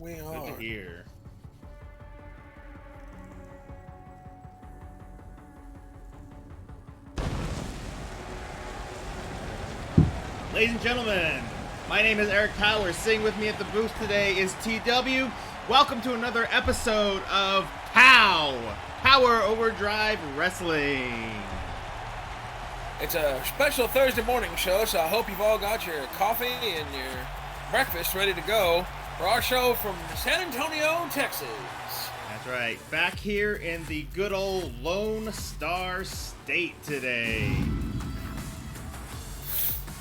we Good are. to hear. Ladies and gentlemen, my name is Eric Tyler. Sitting with me at the booth today is TW. Welcome to another episode of POW, Power Overdrive Wrestling. It's a special Thursday morning show, so I hope you've all got your coffee and your breakfast ready to go for our show from San Antonio, Texas. That's right. Back here in the good old Lone Star State today.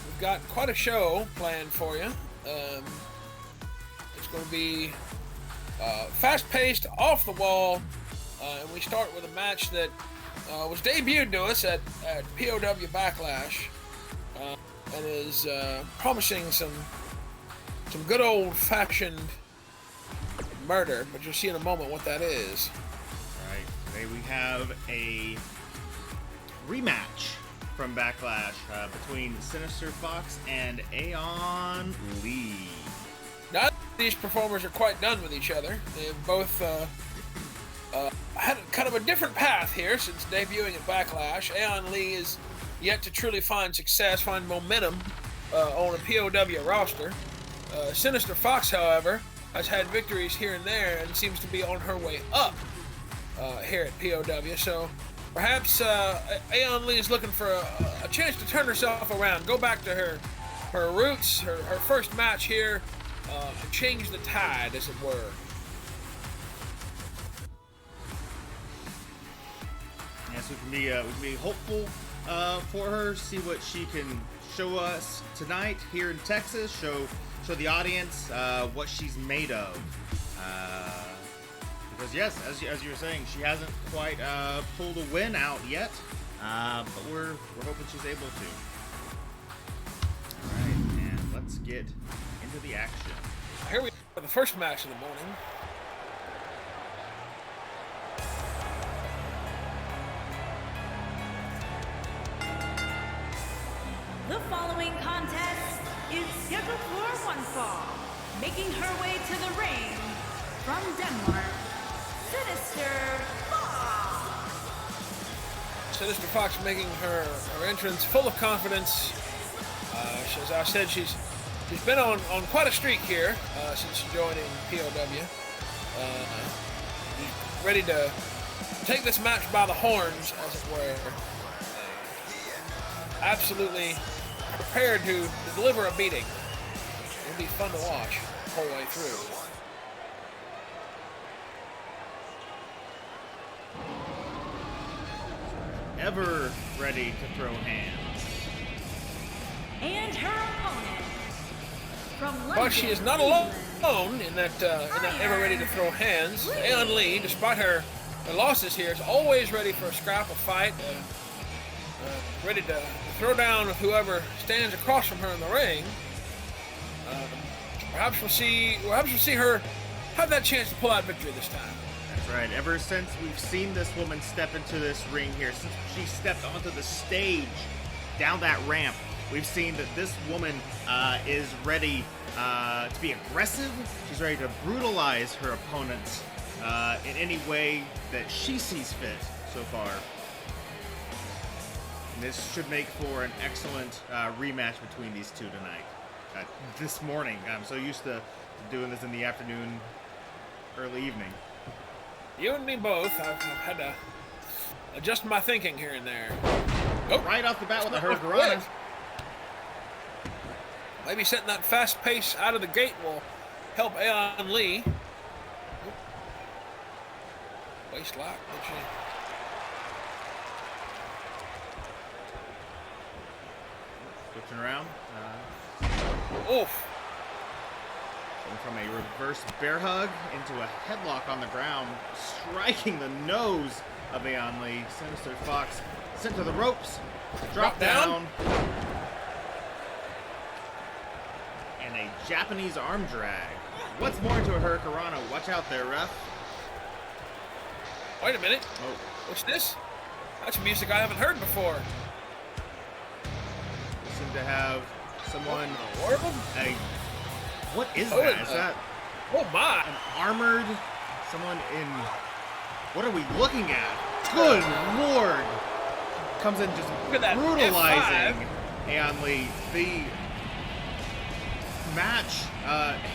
We've got quite a show planned for you. It's going to be fast-paced, off-the-wall, and we start with a match that was debuted to us at POW Backlash, and is promising some good old-fashioned murder, but you'll see in a moment what that is. All right, today we have a rematch from Backlash between Sinister Fox and Ayeon Lee. Now, these performers are quite done with each other. They've both had kind of a different path here since debuting at Backlash. Ayeon Lee is yet to truly find success, find momentum on a POW roster. Sinister Fox, however, has had victories here and there and seems to be on her way up here at POW. So perhaps Ayeon Lee is looking for a chance to turn herself around, go back to her roots, her first match here, and change the tide, as it were. Yes, we can be hopeful for her. See what she can show us tonight here in Texas. Show the audience what she's made of. Because yes, as you were saying, she hasn't quite pulled a win out yet. But we're hoping she's able to. All right, and let's get into the action. Here we are, the first match of the morning. The following contest is scheduled for one fall. Making her way to the ring from Denmark, Sinister Fox. Sinister Fox making her entrance full of confidence. As I said, she's been on quite a streak here since joining POW. Ready to take this match by the horns, as it were. Absolutely prepared to deliver a beating. It'll be fun to watch the whole way through. Ever ready to throw hands. And her opponent from London. But she is not alone in that ever ready to throw hands. Ayeon Lee, despite her losses here, is always ready for a scrap, a fight, ready to throw down whoever stands across from her in the ring. Perhaps we'll see her have that chance to pull out victory this time. That's right. Ever since we've seen this woman step into this ring here, since she stepped onto the stage, down that ramp, we've seen that this woman is ready to be aggressive. She's ready to brutalize her opponents in any way that she sees fit so far. And this should make for an excellent rematch between these two tonight. This morning. I'm so used to doing this in the afternoon, early evening. You and me both. I've had to adjust my thinking here and there. Oh, right off the bat with a hurricanrana. Maybe setting that fast pace out of the gate will help Ayeon Lee. Waist lock, did she? Switching around. Oof. Going from a reverse bear hug into a headlock on the ground, striking the nose of Ayeon Lee. Sinister Fox sent to the ropes. Drop down. And a Japanese arm drag. What's more into a hurricanrana? Watch out there, ref. Wait a minute. Oh, What's this? That's music I haven't heard before. we seem to have someone. What in the world? What is Oh, that? Is that Oh my! An armored, someone in. What are we looking at? Good lord! Comes in just Look at that brutalizing Ayeon Lee. The match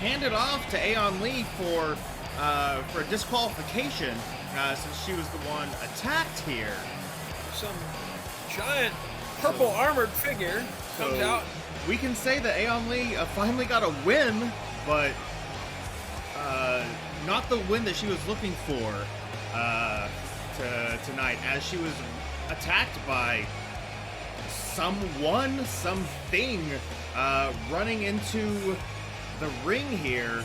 handed off to Ayeon Lee for a disqualification since she was the one attacked here. Some giant purple armored figure comes out. We can say that Ayeon Lee finally got a win, but not the win that she was looking for tonight, as she was attacked by something running into the ring here.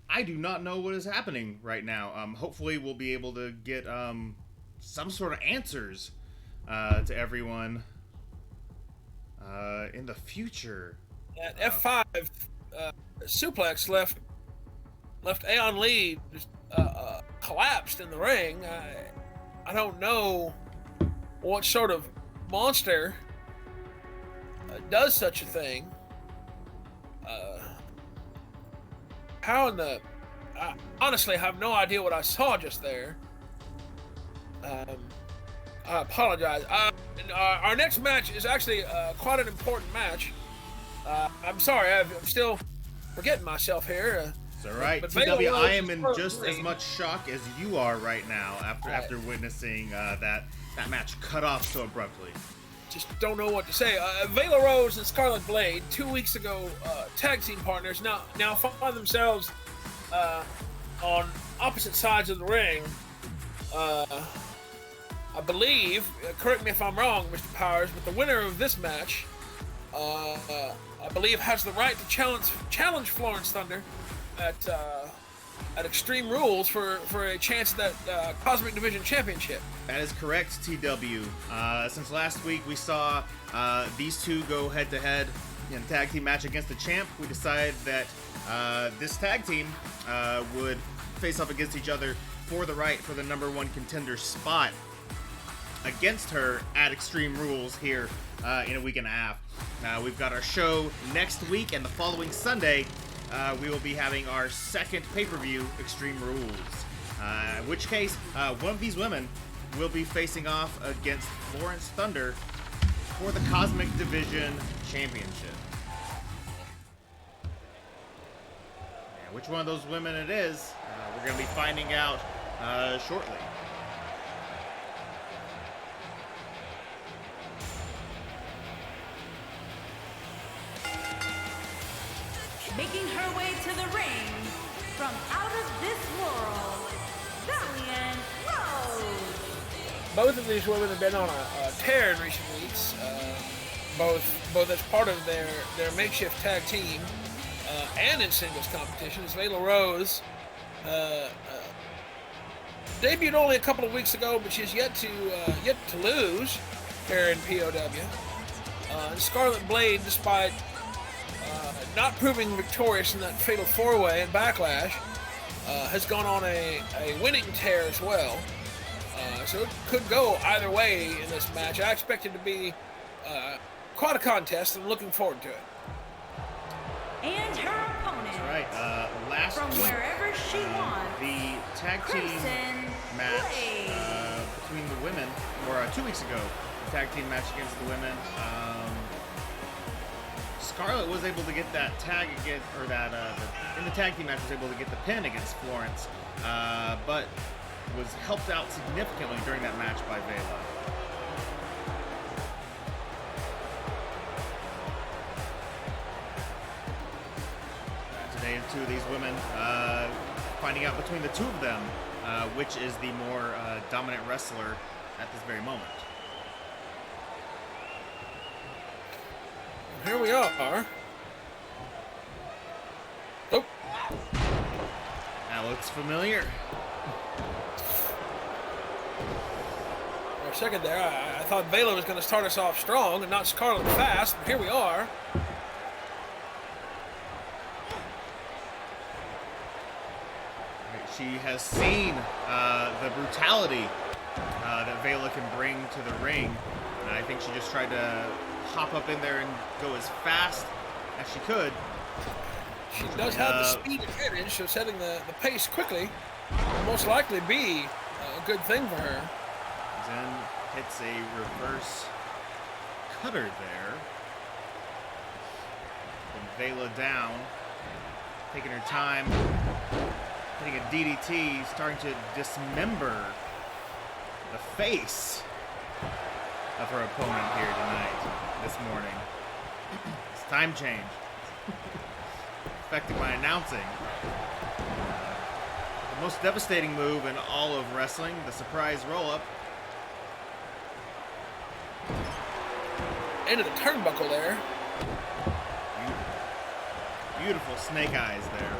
I do not know what is happening right now. Hopefully we'll be able to get some sort of answers to everyone in the future. That F5 suplex left Ayeon Lee just collapsed in the ring. I don't know what sort of monster does such a thing. How in the... I honestly have no idea what I saw just there. I apologize. Our next match is actually quite an important match. I'm sorry, I'm still forgetting myself here. It's all right. TW, I am in just as much shock as you are right now after witnessing that match cut off so abruptly. Just don't know what to say. Vala Rose and Scarlett Blade, 2 weeks ago, tag team partners, now find themselves on opposite sides of the ring. I believe, correct me if I'm wrong, Mr. Powers, but the winner of this match, I believe, has the right to challenge Florence Thunder at Extreme Rules for a chance at that Cosmic Division Championship. That is correct, TW. Since last week we saw these two go head-to-head in a tag team match against the champ, we decided that this tag team would face off against each other for the right for the #1 contender spot against her at Extreme Rules here in a week and a half. We've got our show next week, and the following Sunday we will be having our second pay-per-view, Extreme Rules. In which case, one of these women will be facing off against Florence Thunder for the Cosmic Division Championship. And which one of those women it is, we're going to be finding out shortly. Making her way to the ring from out of this world, Ayeon Lee. Both of these women have been on a tear in recent weeks, both as part of their makeshift tag team and in singles competitions. Vala Rose debuted only a couple of weeks ago, but she's yet to lose here in POW. And Scarlett Blade, despite not proving victorious in that fatal four-way in Backlash, has gone on a winning tear as well. So it could go either way in this match. I expect it to be quite a contest, and I'm looking forward to it. And her opponent, Right, last from week, wherever she wants, the tag team match between the women, or 2 weeks ago, the tag team match against the women, Scarlett was able to get that tag against, or that in the tag team match was able to get the pin against Florence, but was helped out significantly during that match by Vala. Today, two of these women finding out between the two of them which is the more dominant wrestler at this very moment. Here we are. Oh. That looks familiar. For a second there, I thought Vala was going to start us off strong and not Scarlett fast, but here we are. She has seen the brutality that Vala can bring to the ring, and I think she just tried to hop up in there and go as fast as she could. She does have the speed advantage, so setting the pace quickly will most likely be a good thing for her. Zen hits a reverse cutter there. And Vala down, taking her time, hitting a DDT, starting to dismember the face of her opponent here tonight, this morning. It's time change. Affecting my announcing. The most devastating move in all of wrestling, the surprise roll-up. Into the turnbuckle there. Beautiful snake eyes there.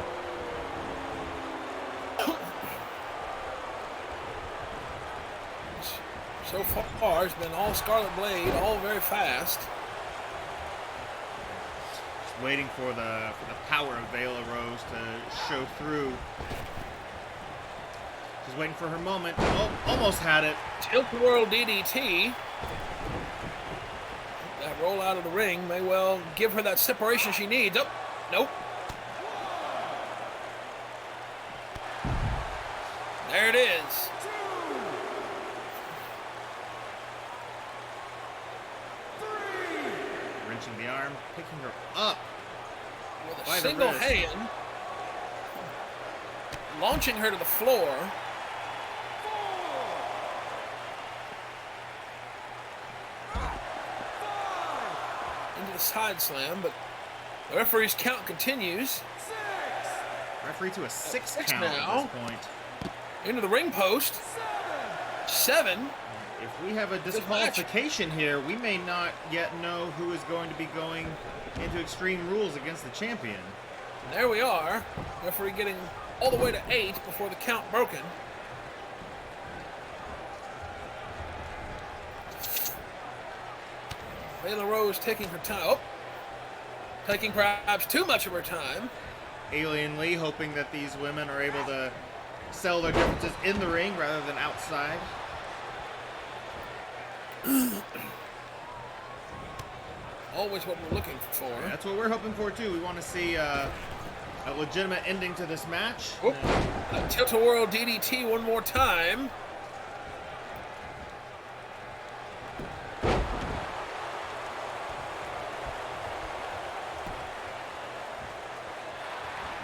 So far, it's been all Scarlet Blade, all very fast. Just waiting for the power of Vala Rose to show through. She's waiting for her moment. Oh, almost had it. Tilt-a-whirl DDT. That roll out of the ring may well give her that separation she needs. Oh, nope. There it is. Wrenching the arm, picking her up. With a single hand. Launching her to the floor. Into the side slam, but the referee's count continues. Referee to a six count now. at this point. Into the ring post. 7. If we have a disqualification here, we may not yet know who is going to be going into Extreme Rules against the champion. And there we are. Referee getting all the way to 8 before the count broken. Vala Rose taking her time. Oh, taking perhaps too much of her time. Ayeon Lee hoping that these women are able to sell their differences in the ring rather than outside. Always what we're looking for. Yeah, that's what we're hoping for too. We want to see a legitimate ending to this match. Oh, a tilt-a-whirl DDT one more time.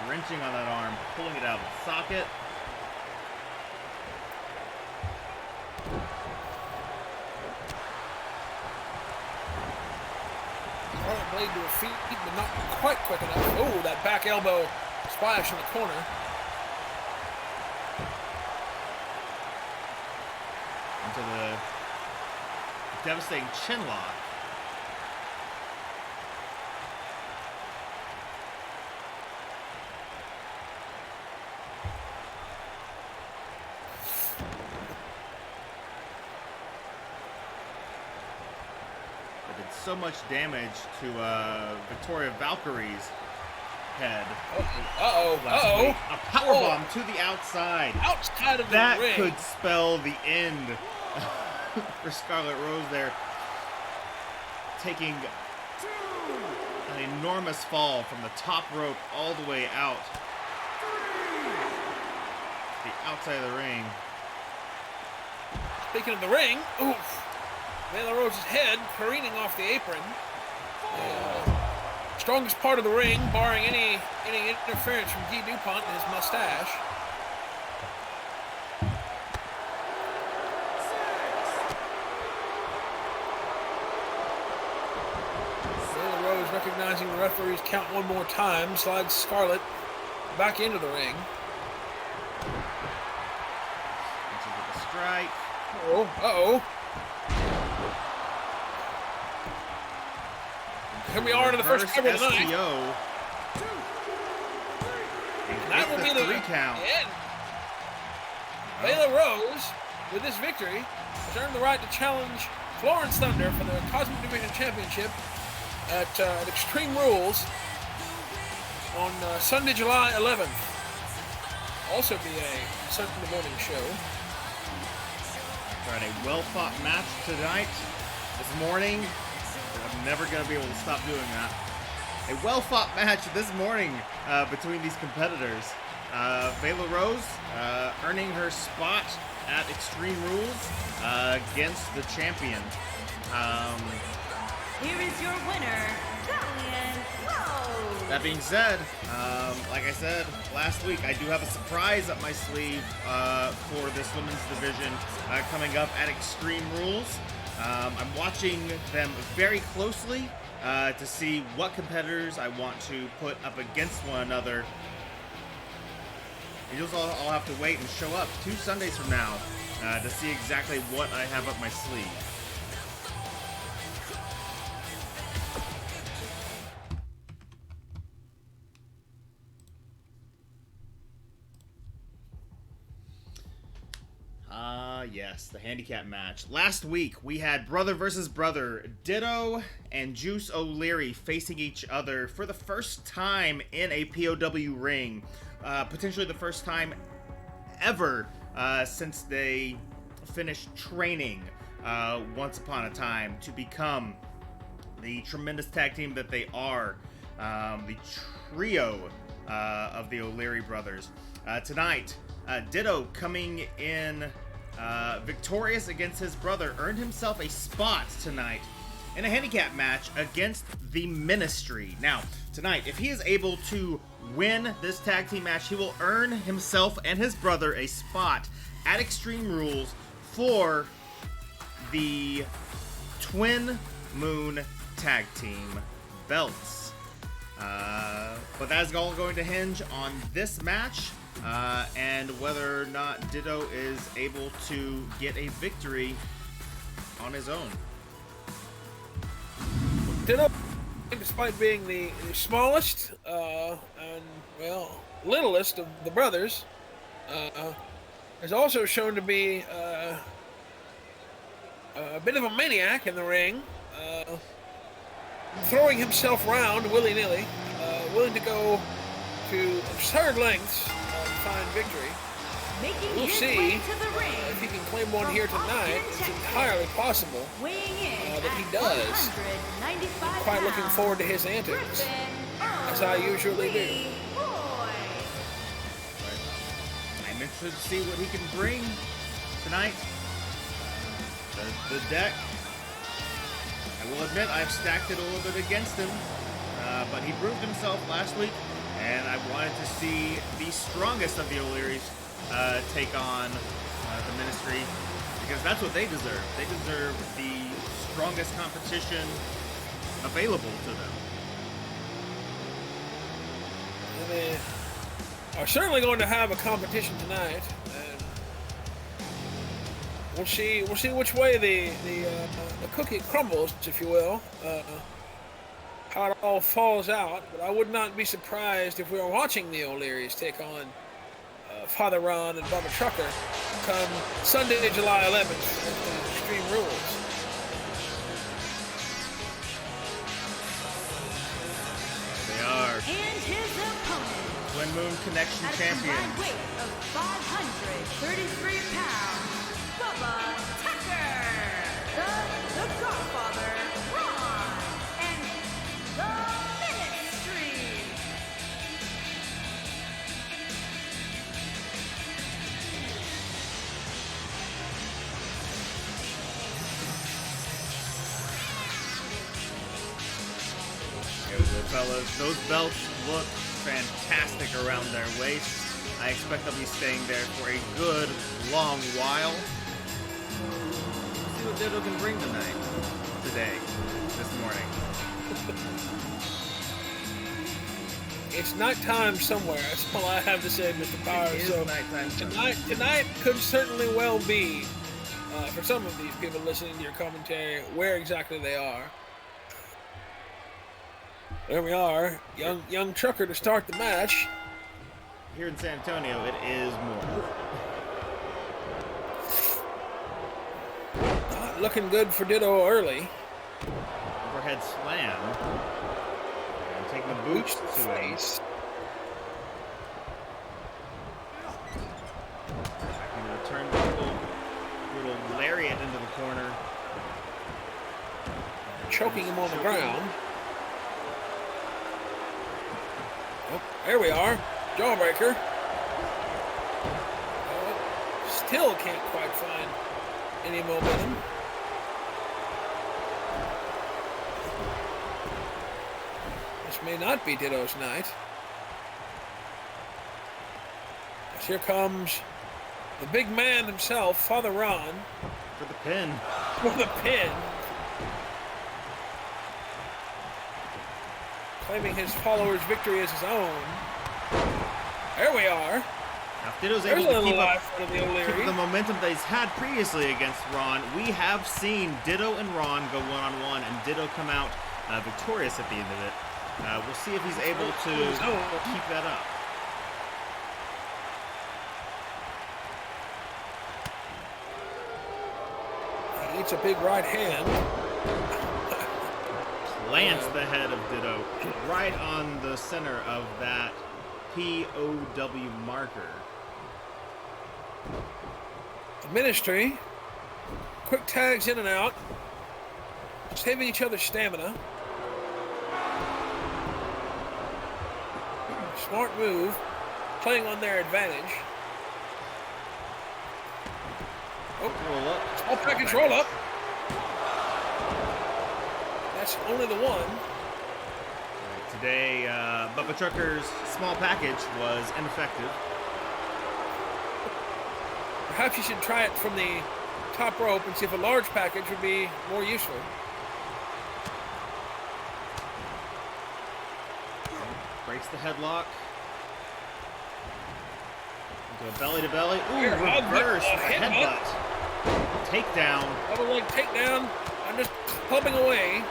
Wrenching on that arm, pulling it out of the socket. Scarlett Blade to her feet, but not quite quick enough. Oh, that back elbow splash in the corner. Into the devastating chin lock. So much damage to Victoria Valkyrie's head. Uh-oh. Uh-oh. A powerbomb to the outside. Outside of the that ring. Could spell the end for Scarlett Rose there. Taking an enormous fall from the top rope all the way out. The outside of the ring. Speaking of the ring, oof. Vala Rose's head careening off the apron. Strongest part of the ring, barring any interference from Guy DuPont and his mustache. Vala Rose recognizing the referee's count one more time, slides Scarlett back into the ring. With a strike. Uh-oh. Here we are in the first cover of the night. And that will be the 3 count. end. Vala Rose, with this victory, has earned the right to challenge Florence Thunder for the Cosmic Division Championship at Extreme Rules on Sunday, July 11th. Also be a Sunday morning show. All right, a well-fought match tonight. This morning. I'm never going to be able to stop doing that. A well-fought match this morning between these competitors. Vala Rose earning her spot at Extreme Rules against the champion. Here is your winner, Ayeon Lee. That being said, like I said last week, I do have a surprise up my sleeve for this women's division coming up at Extreme Rules. I'm watching them very closely to see what competitors I want to put up against one another. You'll all have to wait and show up 2 Sundays from now to see exactly what I have up my sleeve. Yes, the handicap match. Last week, we had brother versus brother, Ditto and Juice O'Leary facing each other for the first time in a POW ring. Potentially the first time ever since they finished training once upon a time to become the tremendous tag team that they are. The trio of the O'Leary brothers. Tonight, Ditto coming in victorious against his brother, earned himself a spot tonight in a handicap match against the Ministry. Now, tonight, if he is able to win this tag team match, he will earn himself and his brother a spot at Extreme Rules for the Twin Moon Tag Team belts. But that is all going to hinge on this match. And whether or not Ditto is able to get a victory on his own. Ditto, despite being the smallest and, well, littlest of the brothers, is also shown to be a bit of a maniac in the ring, throwing himself around willy-nilly, willing to go to absurd lengths to find victory. We'll see if he can claim one here tonight. It's entirely possible that he does. I'm quite looking forward to his antics, as I usually do. I'm interested to see what he can bring tonight. The deck, I will admit, I've stacked it a little bit against him, but he proved himself last week, and I wanted to see the strongest of the O'Learys take on the Ministry, because that's what they deserve. They deserve the strongest competition available to them. They are certainly going to have a competition tonight, and we'll see which way the cookie crumbles, if you will. How it all falls out, but I would not be surprised if we were watching the O'Learys take on Father Ron and Bubba Trucker come Sunday, July 11th at Extreme Rules. They are. And his opponent, Twin Moon Connection at a champion. combined weight of 533 pounds, Bubba Tucker, the Godfather, Ron, and the Ministry. Fellas, those belts look fantastic around their waists. I expect they'll be staying there for a good long while. Let's see what Ditto can bring today, this morning. It's nighttime somewhere. That's all I have to say, Mr. Powers. It is So nighttime tonight could certainly well be, for some of these people listening to your commentary, where exactly they are. There we are, young Trucker to start the match. Here in San Antonio, it is morning. Not looking good for Ditto early. Overhead slam. And taking the boots to him. face. Back into the turnbuckle. Little lariat into the corner. Choking him on the ground. Oh, there we are. Jawbreaker. Still can't quite find any momentum. This may not be Ditto's night. As here comes the big man himself, Father Ron. For the pin. For the pin. Claiming his followers' victory as his own. There we are. Now, if Ditto's able to keep the momentum that he's had previously against Ron, we have seen Ditto and Ron go one-on-one, and Ditto come out victorious at the end of it. We'll see if he's able to keep that up. He eats a big right hand. Plants the head of Ditto right on the center of that POW marker. The Ministry, quick tags in and out, saving each other's stamina. Smart move, playing on their advantage. Oh, roll up. Small package roll up. That's only the one. Right, today, Bubba Trucker's small package was ineffective. Perhaps you should try it from the top rope and see if a large package would be more useful. Breaks the headlock. Into a belly to belly. Ooh, reverse headbutt. Takedown. Double leg takedown. I'm just clubbing away.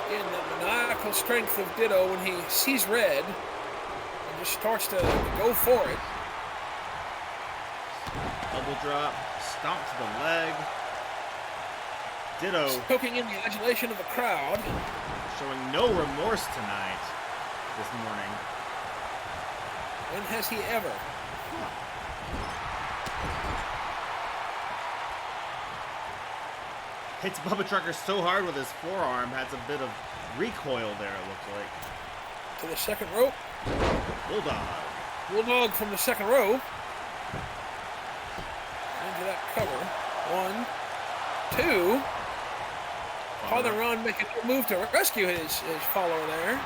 Again, the maniacal strength of Ditto when he sees red and just starts to go for it. Double drop, stomp to the leg. Ditto Poking in the adulation of the crowd. showing no remorse tonight, this morning. When has he ever? Hits Bubba Trucker so hard with his forearm, has a bit of recoil there, it looks like. To the second rope. Bulldog. Bulldog from the second rope. Into that cover. 1, 2. Father Ron making a move to rescue his follower there.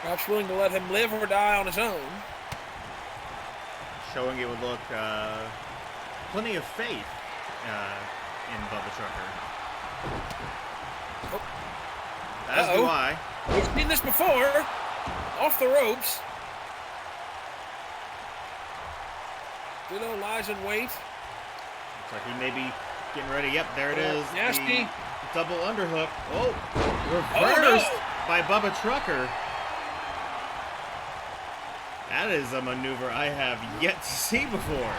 Perhaps willing to let him live or die on his own. Showing it would look plenty of faith in Bubba Trucker. Oh. As do I. We've seen this before. Off the ropes. Ditto lies in wait. Looks like he may be getting ready. Yep, there it is. Nasty. The double underhook. Oh, reversed by Bubba Trucker. That is a maneuver I have yet to see before.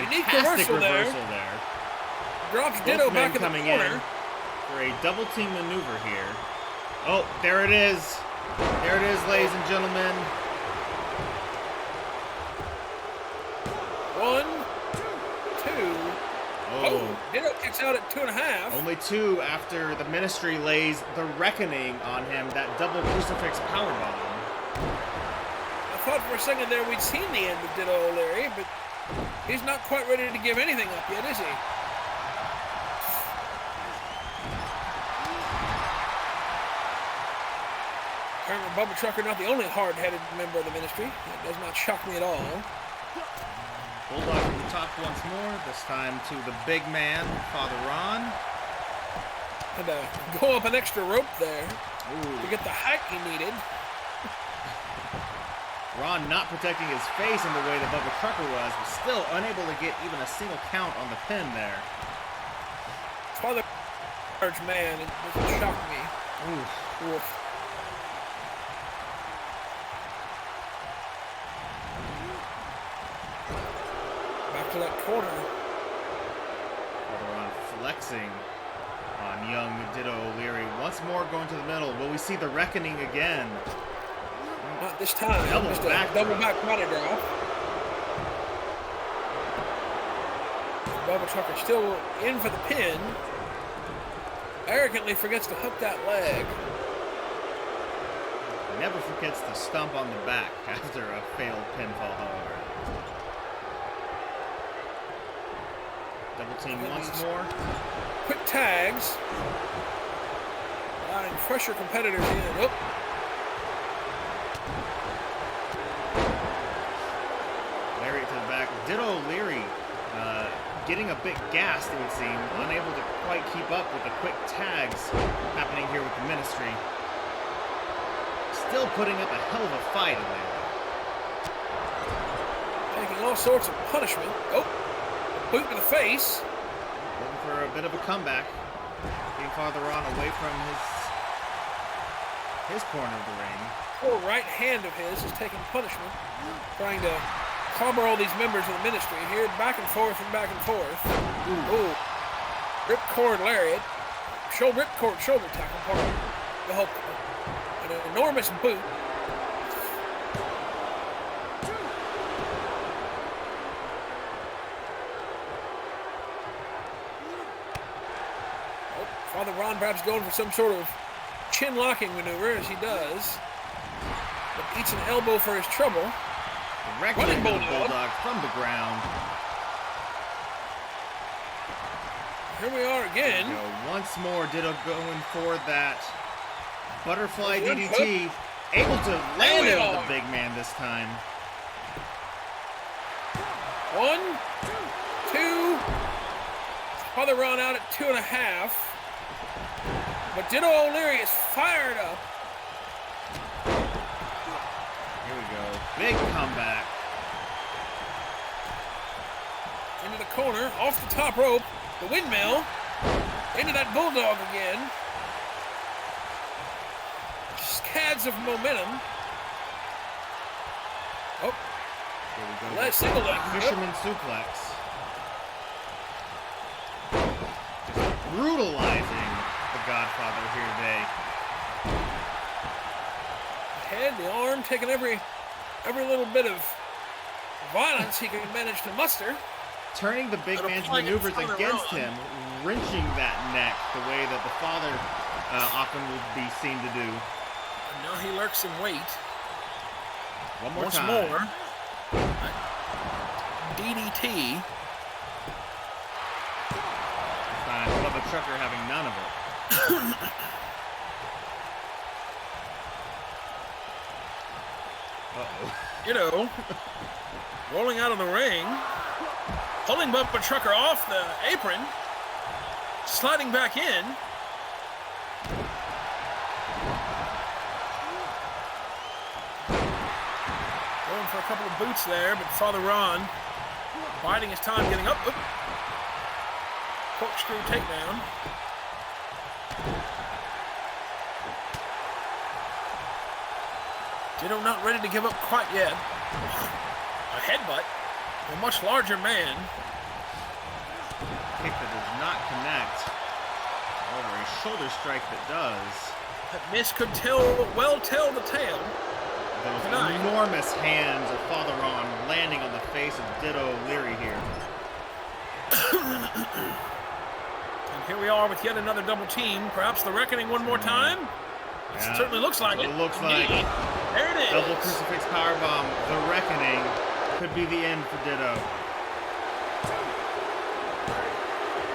Unique Fantastic reversal reversal there. Drops Both Ditto men back in the coming corner. in for a double team maneuver here. Oh, there it is. There it is, ladies and gentlemen. 1, 2. Oh, Ditto kicks out at 2.5. only 2 after the Ministry lays the reckoning on him, that double crucifix powerbomb. I thought for a second there we'd seen the end of Ditto O'Leary, but he's not quite ready to give anything up yet, is he? Apparently Bubba Trucker not the only hard-headed member of the Ministry. That does not shock me at all. Bulldog from the top once more, this time to the big man, Father Ron. Had to go up an extra rope there Ooh. to get the height he needed. Ron not protecting his face in the way that Bubba Trucker was, but still unable to get even a single count on the pin there. Father large man, it doesn't shock me. Oof. Oof. Back to that corner. Father Ron flexing on young Ditto O'Leary. Once more going to the middle. Will we see the reckoning again? Not this time. Double Just back a double drop. back body drop. Bubba Trucker still in for the pin. Arrogantly forgets to hook that leg. Never forgets to stomp on the back after a failed pinfall, however. Double team once more. Quick tags. Allowing fresher competitors in. Oh. Lariat to the back. Ditto Leary getting a bit gassed, it would seem. Unable to quite keep up with the quick tags happening here with the Ministry. Still putting up a hell of a fight in there. Taking all sorts of punishment. Oh, a boot to the face. Looking for a bit of a comeback. Getting farther on away from his corner of the ring. Poor right hand of his is taking punishment. Trying to clobber all these members of the Ministry here. Back and forth and back and forth. Ooh. Ripcord lariat. Ripcord shoulder tackle. Pardon. The hook. An enormous boot. Oh, Father Ron perhaps going for some sort of chin locking maneuver as he does. But eats an elbow for his trouble. Running bulldog from the ground. Here we are again. There we go. Once more, Ditto going for that butterfly DDT. Able to land it on the big man this time. 1, 2. Father Ron out at 2.5. But Ditto O'Leary is fired up. Here we go. Big comeback. Into the corner, off the top rope, the windmill, into that bulldog again. Scads of momentum. Oh, Here we go. last single leg. Fisherman suplex. Brutalizing the Godfather here today. Head, the arm, taking every little bit of violence he can manage to muster. Turning the big man's maneuvers against him, wrenching that neck the way that the father often would be seen to do. And now he lurks in wait. One more Once time. more. DDT. Fine. Bubba Trucker having none of it. Uh-oh. Ditto rolling out of the ring, pulling Bubba Trucker off the apron, sliding back in. Going for a couple of boots there, but Father Ron biding his time, getting up. Oop. Corkscrew takedown. Ditto not ready to give up quite yet. A headbutt. A much larger man. Kick that does not connect. Over a shoulder strike that does. That miss could well tell the tale. Those Tonight. enormous hands of Father Ron landing on the face of Ditto Leary here. And here we are with yet another double team. Perhaps the reckoning one more time? It Yeah. certainly looks like it. It looks like Indeed. There it is. double crucifix powerbomb. The reckoning could be the end for Ditto.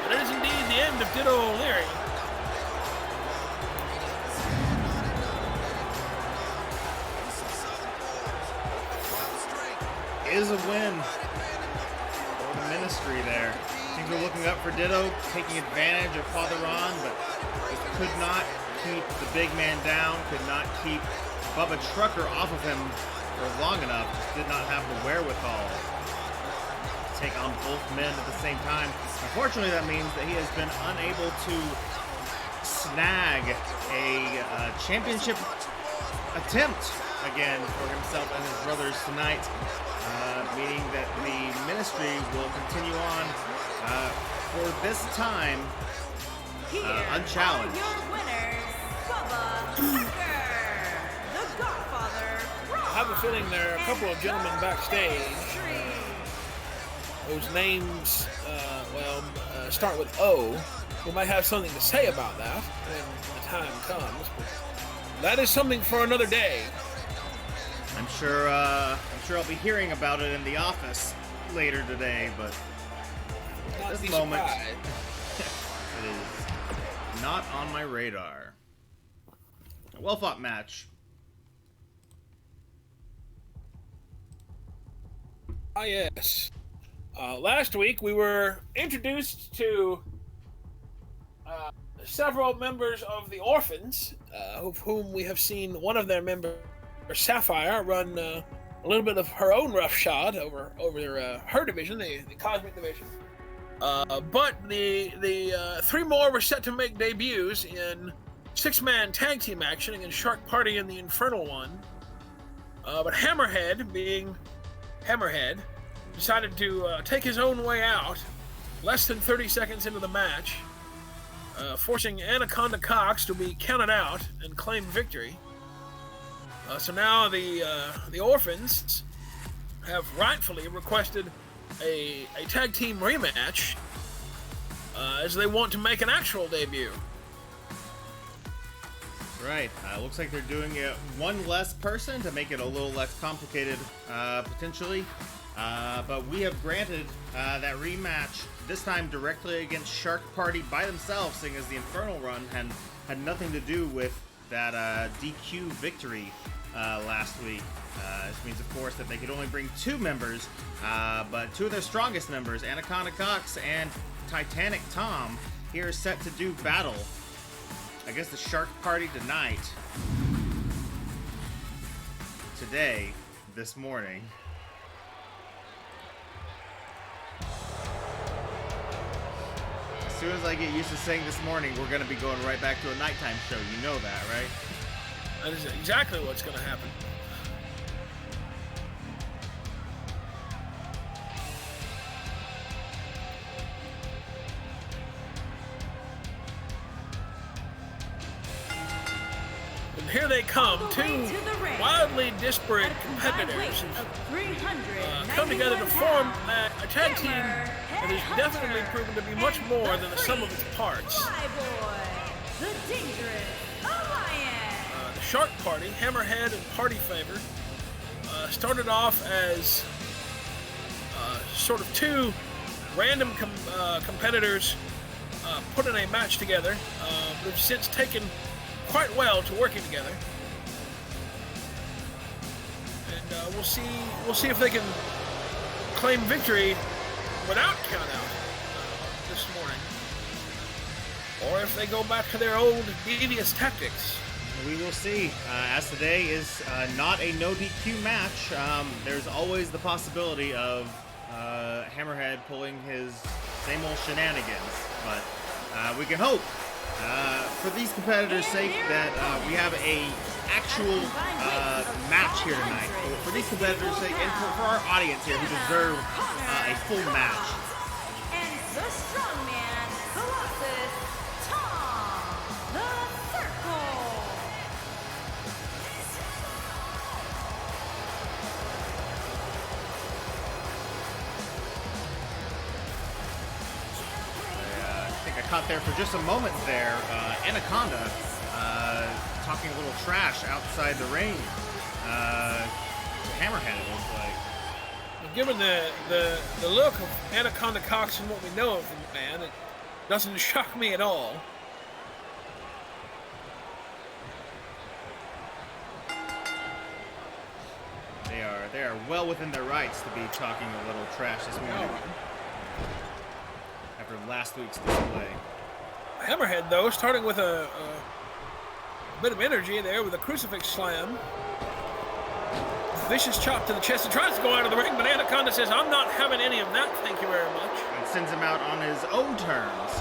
It is indeed the end of Ditto O'Leary. Is a win for the Ministry there. Things are looking up for Ditto, taking advantage of Father Ron, but just could not keep the big man down, could not keep Bubba Trucker off of him for long enough, just did not have the wherewithal to take on both men at the same time. Unfortunately, that means that he has been unable to snag a championship attempt again for himself and his brothers tonight, meaning that the Ministry will continue on for this time unchallenged. Your winners, Bubba Trucker, the Godfather. I have a feeling there are a couple of gentlemen backstage whose names, start with O, who might have something to say about that when the time comes. But that is something for another day. I'm sure I'll be hearing about it in the office later today, but at this moment, it is not on my radar. A well-fought match. Ah, yes. Last week we were introduced to several members of the Orphans, of whom we have seen one of their members, Sapphire, run a little bit of her own roughshod over her division, the Cosmic Division. But the three more were set to make debuts in six-man tag team action against Shark Party and the Infernal One. But Hammerhead, being Hammerhead, decided to take his own way out less than 30 seconds into the match, forcing Anaconda Cox to be counted out and claim victory. So now the Orphans have rightfully requested a tag team rematch as they want to make an actual debut. Right. Looks like they're doing it one less person to make it a little less complicated, potentially. But we have granted that rematch, this time directly against Shark Party by themselves, seeing as the Infernal Run had nothing to do with that DQ victory last week. This means, of course, that they could only bring two members, but two of their strongest members, Anaconda Cox and Titanic Tom, here are set to do battle against the Shark Party tonight. Today, this morning. As soon as I get used to saying this morning, we're going to be going right back to a nighttime show. You know that, right? That is exactly what's going to happen. And here they come, two wildly disparate competitors who've come together to form a tag team that has definitely proven to be much more than the sum of its parts. The Dangerous Alliance. The Shark Party, Hammerhead and Party Favor, started off as sort of two random competitors put in a match together. They've since taken quite well to working together, and we'll see if they can claim victory without countout this morning, or if they go back to their old devious tactics. We will see. As today is not a no DQ match, there's always the possibility of Hammerhead pulling his same old shenanigans, but we can hope for these competitors' sake that we have a actual match here tonight. For these competitors' sake, and for our audience here who deserve a full match. And the strongman, Colossus, Tom, the Circle. I think I caught there for just a moment there, Anaconda talking a little trash outside the ring to Hammerhead, it looks like. Given the look of Anaconda Cox and what we know of the man, it doesn't shock me at all. They are well within their rights to be talking a little trash this morning. After last week's display. Hammerhead, though, starting with a bit of energy there with a crucifix slam. Vicious chop to the chest and tries to go out of the ring, but Anaconda says, I'm not having any of that, thank you very much. And sends him out on his own terms.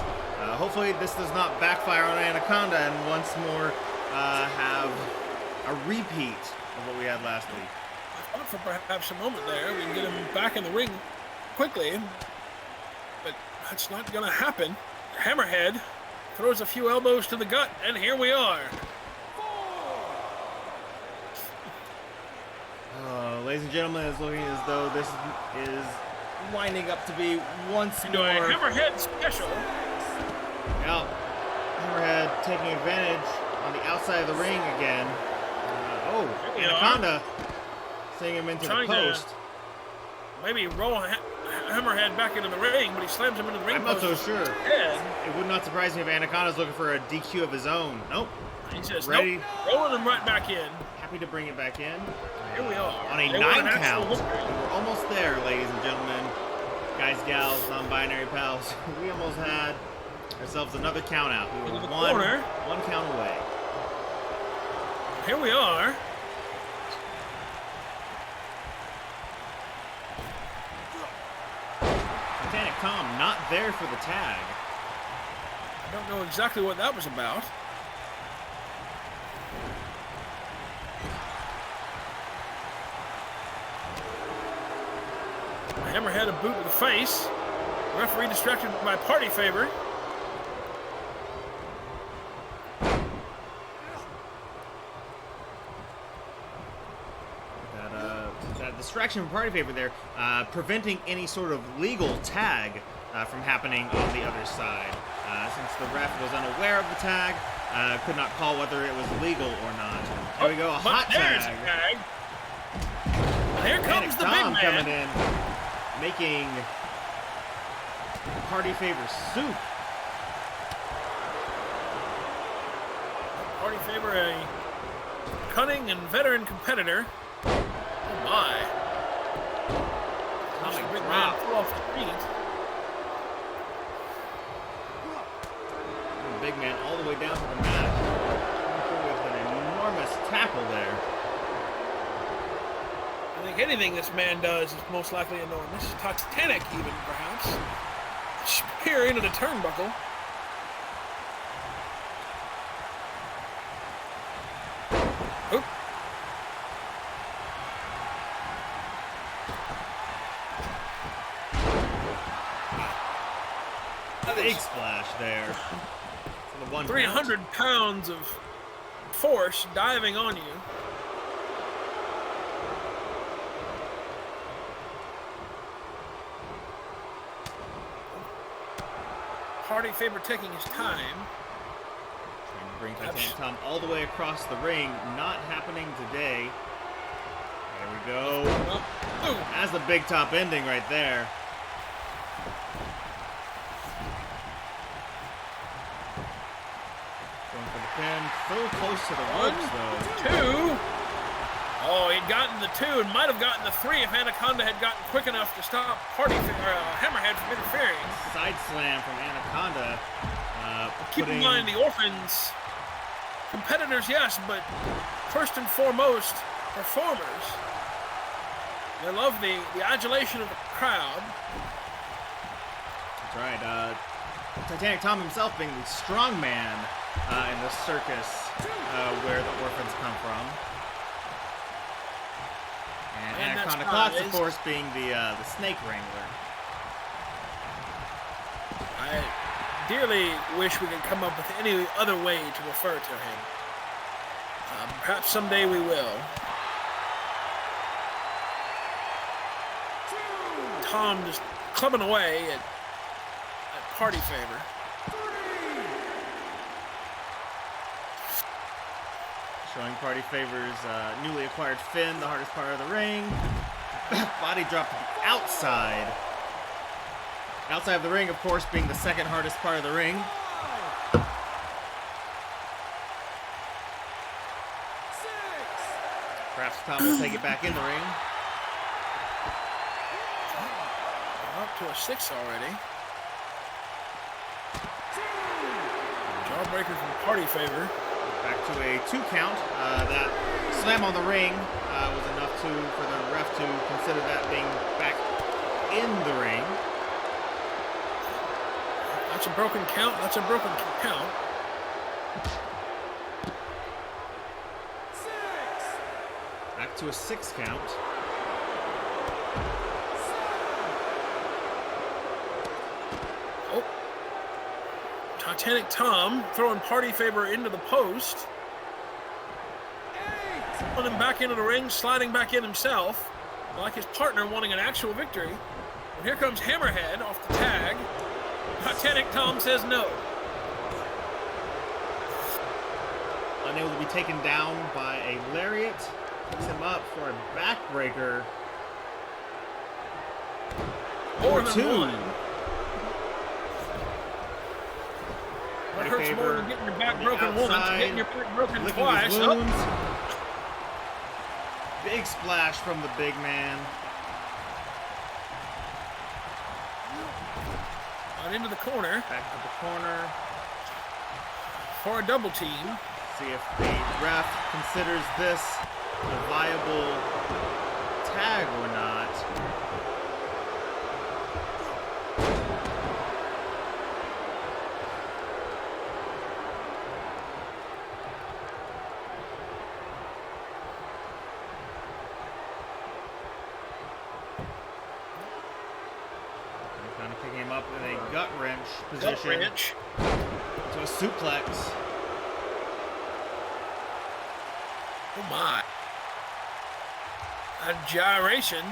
Hopefully this does not backfire on Anaconda and once more have a repeat of what we had last week. I thought for perhaps a moment there we can get him back in the ring quickly, but that's not going to happen. Hammerhead throws a few elbows to the gut, and here we are. Ladies and gentlemen, it's looking as though this is winding up to be once more a Hammerhead special. Yeah, Hammerhead taking advantage on the outside outside of the ring again. Anaconda sending him into the post. Maybe roll Hammerhead back into the ring, but he slams him into the ring. I'm not so sure. It would not surprise me if Anaconda's looking for a DQ of his own. Nope. He says, ready. Nope. Rolling him right back in. Happy to bring it back in. Here we are. On a 9 count. We're almost there, ladies and gentlemen. Guys, gals, non-binary pals. We almost had ourselves another count out. We were one count away. Here we are. Titanic Tom not there for the tag. I don't know exactly what that was about. Hammerhead a boot to the face. Referee distracted by Party Favor. That distraction from Party Favor there, preventing any sort of legal tag from happening on the other side. Since the ref was unaware of the tag, could not call whether it was legal or not. Here we go, a hot tag. Here comes the big man coming in, making Party Favor soup. Party Favor, a cunning and veteran competitor. Oh my. Atomic big drop. man flew off the feet. Big man all the way down to the mat. With an enormous tackle there. I think anything this man does is most likely enormous. Titanic even, perhaps. Spear into the turnbuckle. Oop. Big splash there. For the 1 300 count. pounds of force diving on you. Party Favor taking his time. Trying to bring Titanic Tom all the way across the ring. Not happening today. There we go. That's the big top ending right there. Going for the pin. So close to the ropes, though. 2. Oh, he'd gotten the 2 and might have gotten the 3 if Anaconda had gotten quick enough to stop Hammerhead from interfering. Side slam from Anaconda. Keep in mind the Orphans, competitors, yes, but first and foremost, performers. They love the adulation of the crowd. That's right. Titanic Tom himself being the strong man in the circus where the Orphans come from. And Anaconda Klotz, of course, being the snake wrangler. I dearly wish we could come up with any other way to refer to him. Perhaps someday we will. Tom just clubbing away at Party Favor. Showing Party Favor's newly acquired fin, the hardest part of the ring. Body drop to the outside. Outside of the ring, of course, being the second hardest part of the ring. Perhaps Tom will take it back in the ring. Up to a 6 already. Jawbreaker from Party Favor. Back to a 2 count. That slam on the ring was enough for the ref to consider that being back in the ring. That's a broken count. That's a broken count. 6. Back to a 6 count. 7. Oh. Titanic Tom throwing Party Favor into the post. 8. Pulling him back into the ring, sliding back in himself, like his partner wanting an actual victory. And here comes Hammerhead off the tag. Titanic Tom says no. unable to be taken down by a lariat. Picks him up for a backbreaker. More Or than two. one. What hurts more than getting your back broken once, getting your back broken licking twice. his Oh. wounds. Big splash from the big man. Out into the corner Back to the corner. for a double team. See if the ref considers this a viable tag or not. Kind of picking him up in a gut wrench position. Gut wrench. To a suplex. Oh my. A gyration.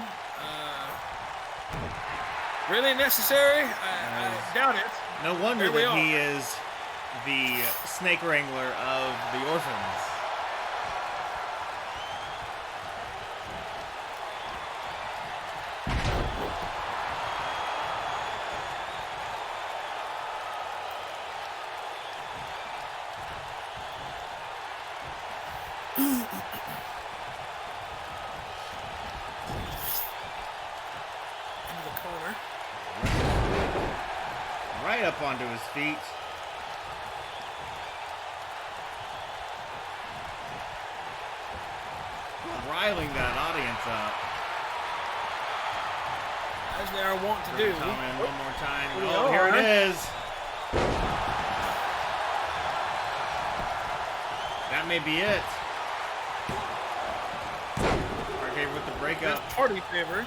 Really necessary? I doubt it. No wonder There we that are. he is the snake wrangler of the Orphans. Into the corner. Right up onto his feet. Riling that audience up. As they are wont to do. Come in one more time. Here we Oh, here are. it is. That may be it. RK with the breakup. That's party favor.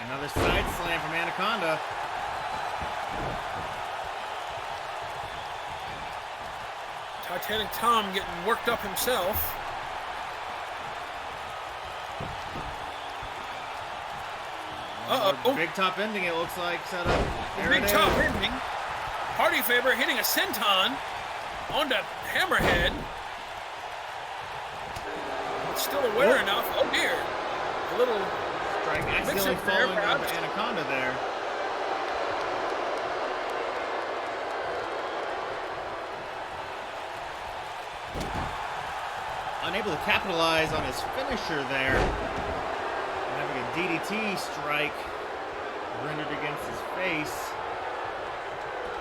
Another side slam from Anaconda. Titanic Tom getting worked up himself. Uh-oh. Big top ending, it looks like, set up. There Big it top is. ending. Party favor hitting a senton onto Hammerhead. But still aware enough. Oh dear. A little Strike accidentally mix-up there, falling onto perhaps. Anaconda there. Unable to capitalize on his finisher there. Having a DDT strike rendered against his face.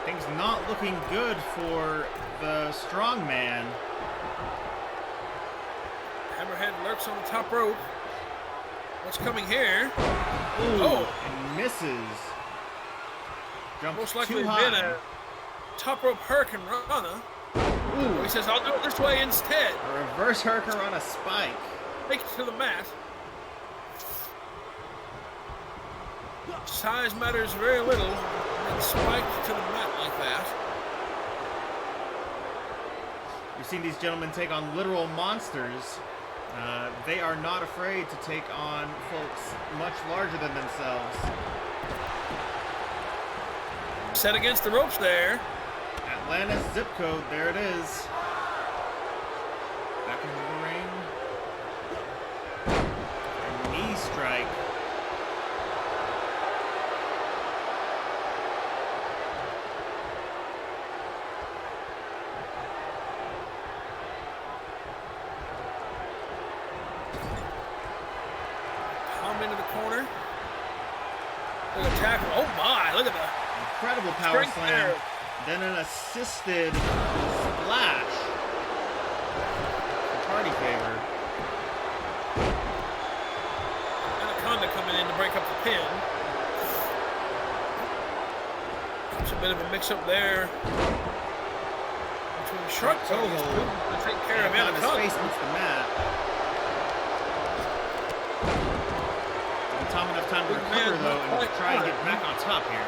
Things not looking good for the strong man. Hammerhead lurks on the top rope. What's coming here? Ooh, Oh. and misses. Jumps Most likely too been high. a top rope hurricane rana. Ooh, He says, I'll do it this way instead. a reverse hurricane on a spike. Take it to the mat. Size matters very little. And spiked to the mat like that. We've seen these gentlemen take on literal monsters. They are not afraid to take on folks much larger than themselves. Set against the ropes there. Atlantis zip code, there it is. Back into the ring. A knee strike. Palm into the corner. Look at the tackle. Oh my, look at the Incredible power strength slam. there. Then an assisted splash. For party favor. Anaconda coming in to break up the pin. It's a bit of a mix-up there between Shark Toe Tony's hold. to take care of Anaconda's Anaconda. face meets the mat. Giving Tom enough time to Big recover man, though not and quite try and right. get back on top here.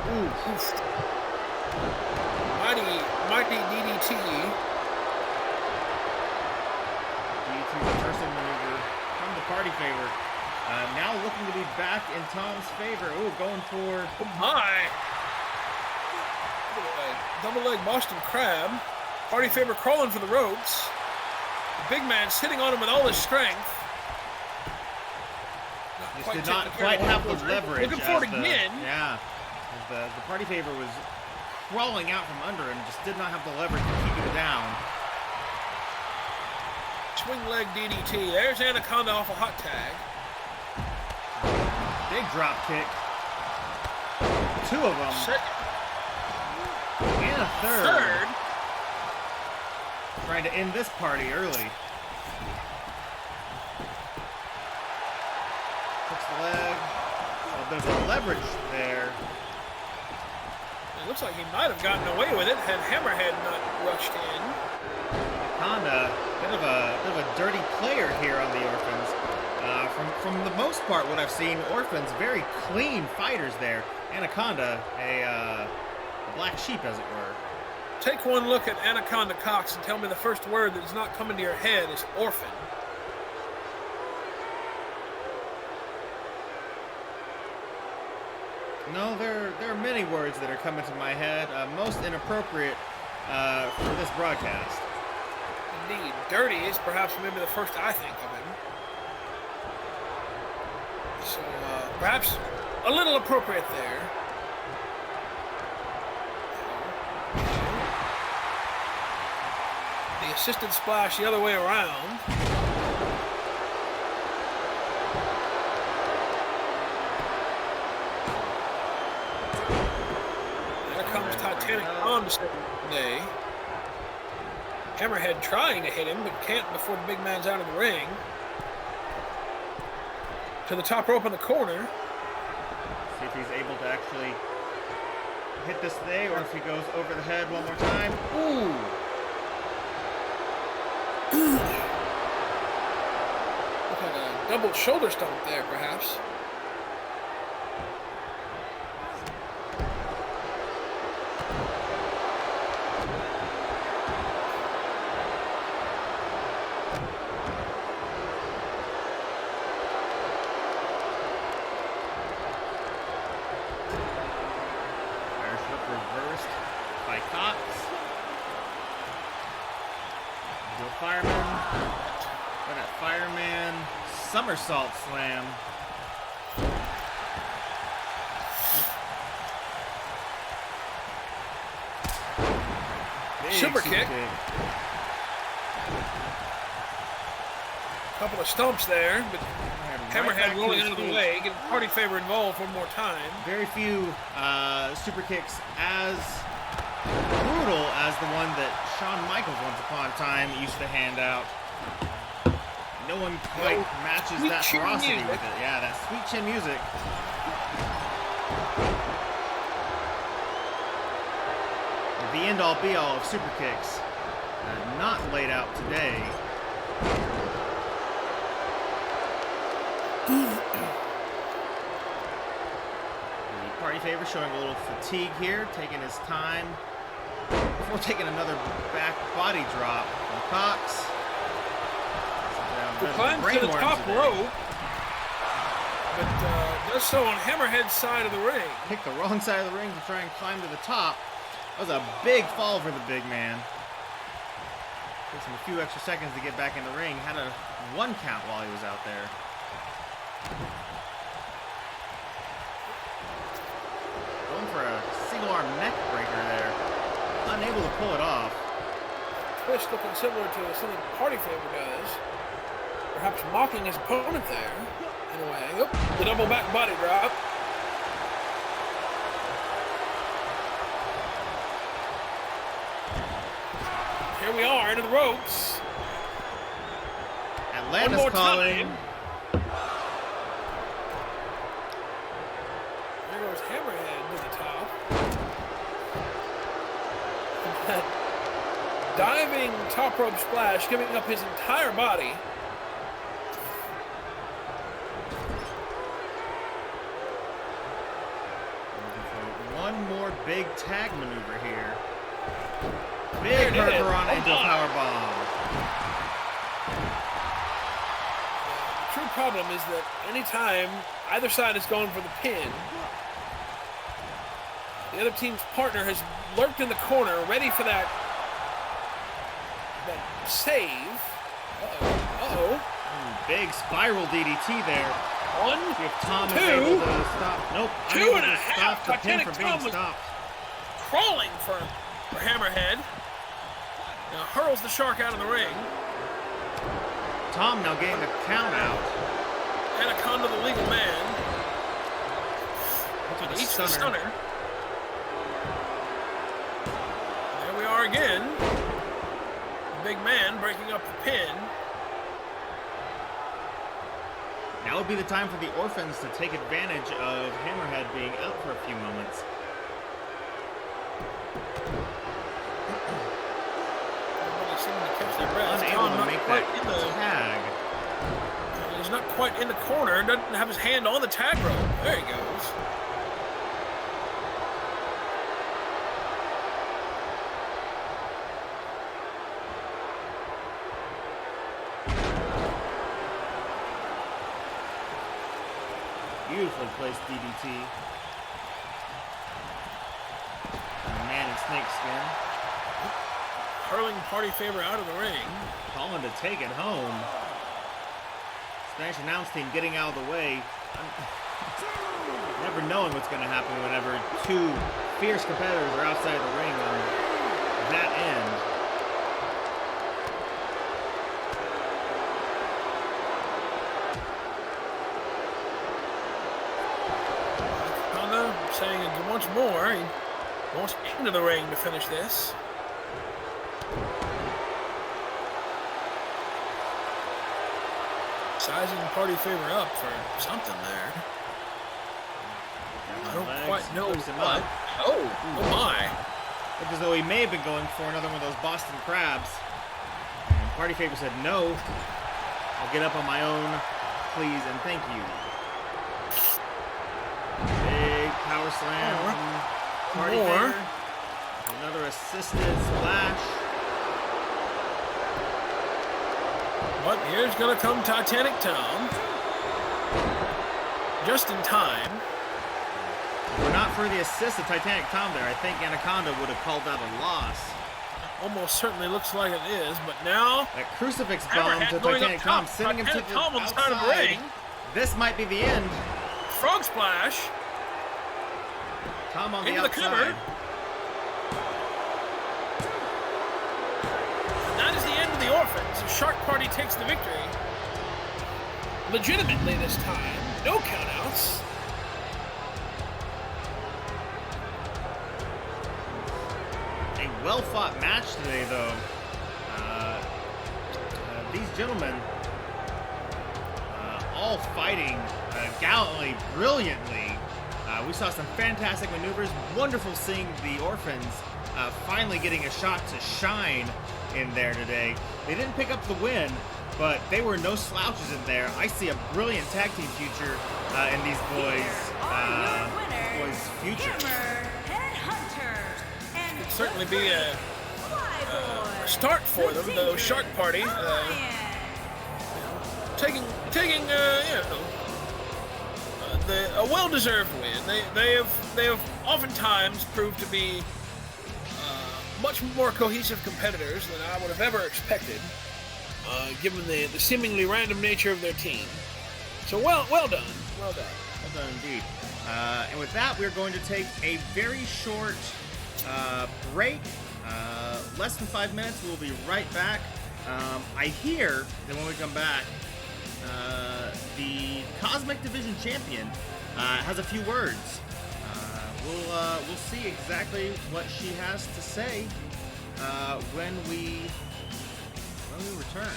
Ooh. Mighty DDT. DDT reversal maneuver from the party favor. Now looking to be back in Tom's favor. Ooh, going for Oh my! Double leg Boston Crab. Party Favor crawling for the ropes. The big man sitting on him with all his strength. Just did not quite have the leverage. Looking for it again. Yeah. The Party Favor was crawling out from under him, just did not have the leverage to keep him down. Swing leg DDT. There's Anaconda off a hot tag. Big drop kick. 2 of them. Second. And a third. Trying to end this party early. Hooks the leg. Well, there's a leverage there. It looks like he might have gotten away with it had Hammerhead not rushed in. Anaconda, bit of a dirty player here on the Orphans. From the most part, what I've seen, Orphans very clean fighters there. Anaconda, a black sheep, as it were. Take one look at Anaconda Cox and tell me the first word that is not coming to your head is orphan. No, there are many words that are coming to my head, most inappropriate for this broadcast. Indeed. Dirty is perhaps maybe the first I think of him. So, perhaps a little appropriate there. The assisted splash the other way around. There comes Titanic on to save the day. Hammerhead trying to hit him, but can't before the big man's out of the ring. To the top rope in the corner. See if he's able to actually hit this thing, or if he goes over the head one more time. Ooh! Look like a double shoulder stomp there, perhaps. Reversed by Cox. Do a fireman. Got a fireman somersault slam. Big Super kick. Couple of stumps there, but Hammerhead rolling out of the way, getting Party Favor involved one more time. Very few super kicks as brutal as the one that Shawn Michaels once upon a time used to hand out. No one quite matches that ferocity with it. Yeah, that sweet chin music. The end-all be-all of super kicks. Not laid out today. The Party Favor showing a little fatigue here, taking his time before taking another back body drop from Cox. He climbs to the top rope, but does so on Hammerhead's side of the ring. Picked the wrong side of the ring to try and climb to the top. That was a big fall for the big man. Takes him a few extra seconds to get back in the ring. Had a 1 count while he was out there. Going for a single arm neck breaker there. Unable to pull it off. Twist looking similar to something Party Favor does. Perhaps mocking his opponent there, in a way. Oop, the double back body drop. Here we are, into the ropes. Atlanta's calling. There goes Hammerhead to the top. Diving top rope splash, giving up his entire body. One more big tag maneuver here. Big Hurricane into a power bomb. The true problem is that anytime either side is going for the pin, the other team's partner has lurked in the corner, ready for that save. Uh-oh. Big spiral DDT there. One, if Tom two, is able to stop. Nope. two and a to half. stop the pin Titanic from being Tom was stopped. crawling for Hammerhead. Now hurls the Shark out of the ring. Tom now getting the count out. Anaconda, the legal man. Look at Eats the the stunner. There we are again. The big man breaking up the pin. Now would be the time for the Orphans to take advantage of Hammerhead being out for a few moments. Everybody seeming to catch their breath. Unable to make that tag. He's not quite in the corner. Doesn't have his hand on the tag rope. There he goes. Beautifully placed DDT. Man in snakeskin. Hurling party favor out of the ring. Calling to take it home. Spanish announce team getting out of the way. Never knowing what's going to happen whenever two fierce competitors are outside the ring on that end. Saying he wants more. He wants into the ring to finish this. Sizing party favor up for something there. I don't quite know what. Oh my. Looked as though he may have been going for another one of those Boston Crabs. And party favor said, no, I'll get up on my own, please and thank you. Power slam from Party Favor. Another assisted splash. But here's going to come Titanic Tom. Just in time. If we're not for the assist of Titanic Tom there, I think Anaconda would have called that a loss. Almost certainly looks like it is, but now... That crucifix bomb to Titanic Tom, sending him to the Tom on the side of the ring. This might be the end. Frog splash. Tom on the into outside. The cover. And that is the end of the Orphans. The Shark Party takes the victory. Legitimately this time. No countouts. A well-fought match today, though. These gentlemen all fighting gallantly, brilliantly. We saw some fantastic maneuvers. Wonderful seeing the Orphans finally getting a shot to shine in there today. They didn't pick up the win, but they were no slouches in there. I see a brilliant tag team future in these boys' future. Could certainly be a start for them, though. Shark Party taking a well-deserved win. They have oftentimes proved to be much more cohesive competitors than I would have ever expected, given the seemingly random nature of their team. So well done. Well done indeed. And with that, we're going to take a very short break. Less than 5 minutes. We'll be right back. I hear that when we come back, the Cosmic Division Champion has a few words. We'll see exactly what she has to say when we return.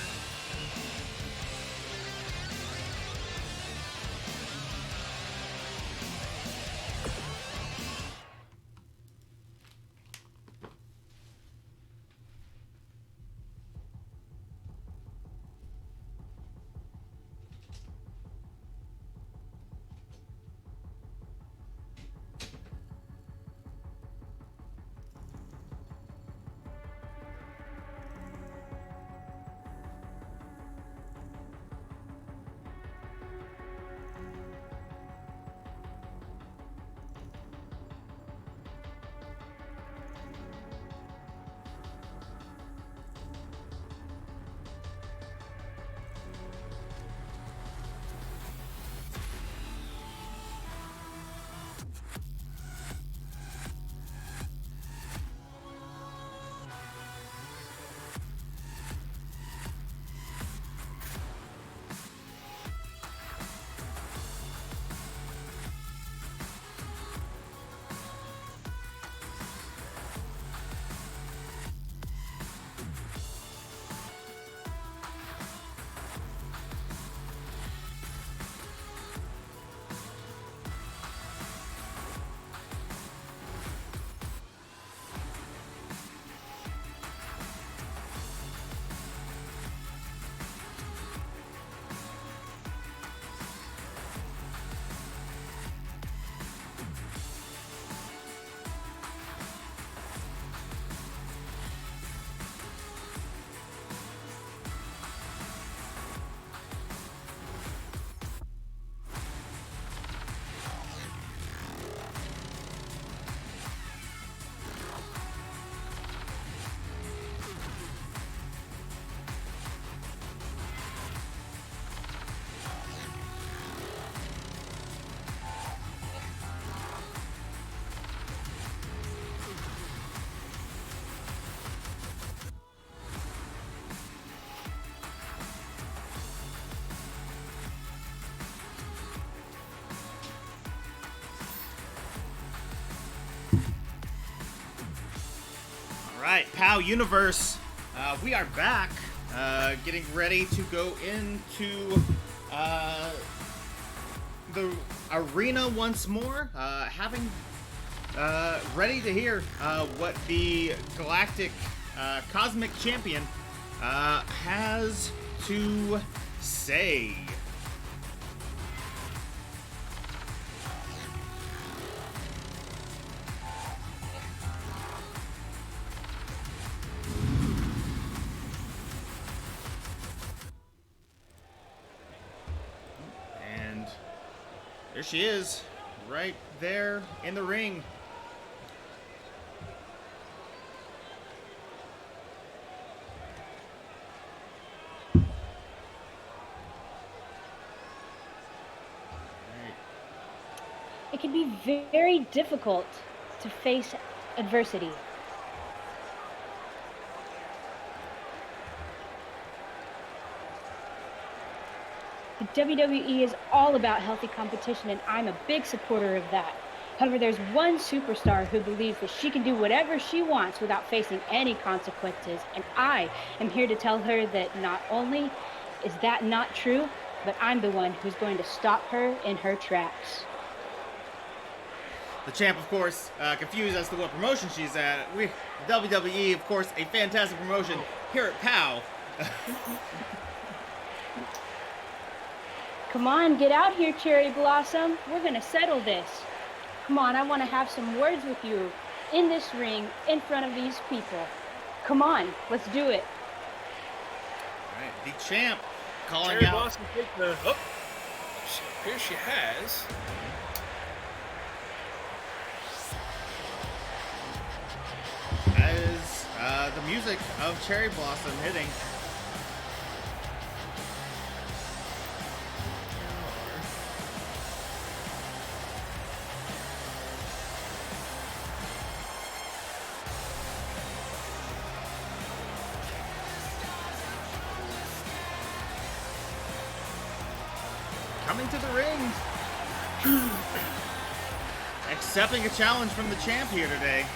Right, POW Universe, we are back, getting ready to go into the arena once more, ready to hear what the Galactic Cosmic Champion has to say. There she is, right there in the ring. It can be very difficult to face adversity. The WWE is all about healthy competition, and I'm a big supporter of that. However, there's one superstar who believes that she can do whatever she wants without facing any consequences, and I am here to tell her that not only is that not true, but I'm the one who's going to stop her in her tracks. The champ, of course, confused as to what promotion she's at. WWE, of course, a fantastic promotion here at POW. Come on, get out here, Cherry Blossom. We're gonna settle this. Come on, I wanna have some words with you in this ring, in front of these people. Come on, let's do it. All right, the champ calling Cherry out. Blossom take the. Oh, here she has. As the music of Cherry Blossom hitting. Coming to the ring. Accepting a challenge from the champ here today.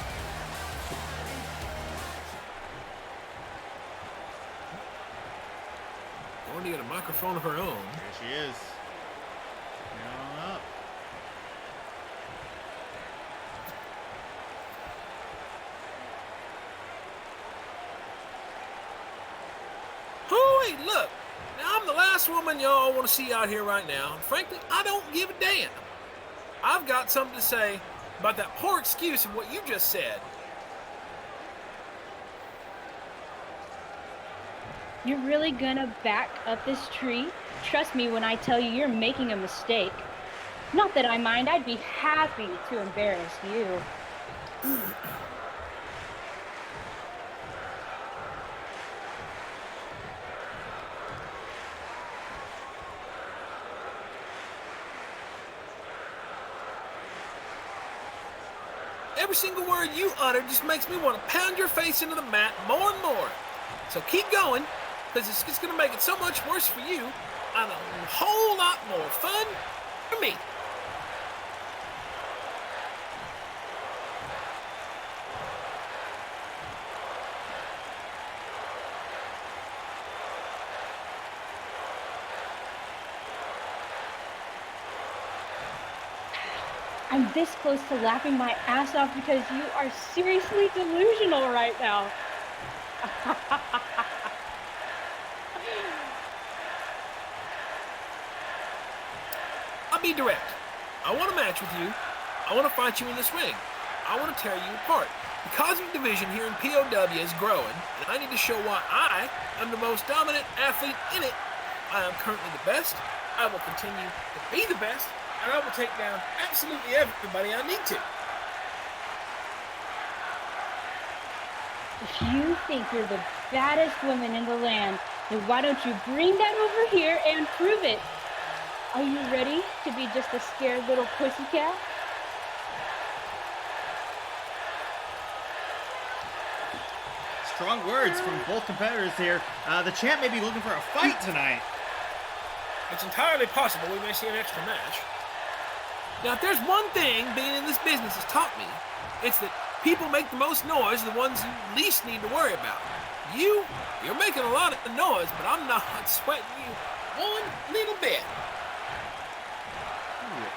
Going to get a microphone of her own. Here she is. Coming on up. Oh, wait, look. Now, I'm the last woman y'all want to see out here right now. Frankly, I don't give a damn. I've got something to say about that poor excuse of what you just said. You're really gonna back up this tree? Trust me when I tell you you're making a mistake. Not that I mind, I'd be happy to embarrass you. Every single word you utter just makes me want to pound your face into the mat more and more. So keep going, because it's just going to make it so much worse for you and a whole lot more fun for me. I'm this close to laughing my ass off because you are seriously delusional right now. I'll be direct. I want a match with you. I want to fight you in this ring. I want to tear you apart. The Cosmic Division here in POW is growing, and I need to show why I am the most dominant athlete in it. I am currently the best. I will continue to be the best, and I will take down absolutely everybody I need to. If you think you're the baddest woman in the land, then why don't you bring that over here and prove it? Are you ready to be just a scared little pussycat? Strong words from both competitors here. The champ may be looking for a fight tonight. It's entirely possible we may see an extra match. Now, if there's one thing being in this business has taught me, it's that people make the most noise are the ones you least need to worry about. You're making a lot of noise, but I'm not sweating you one little bit.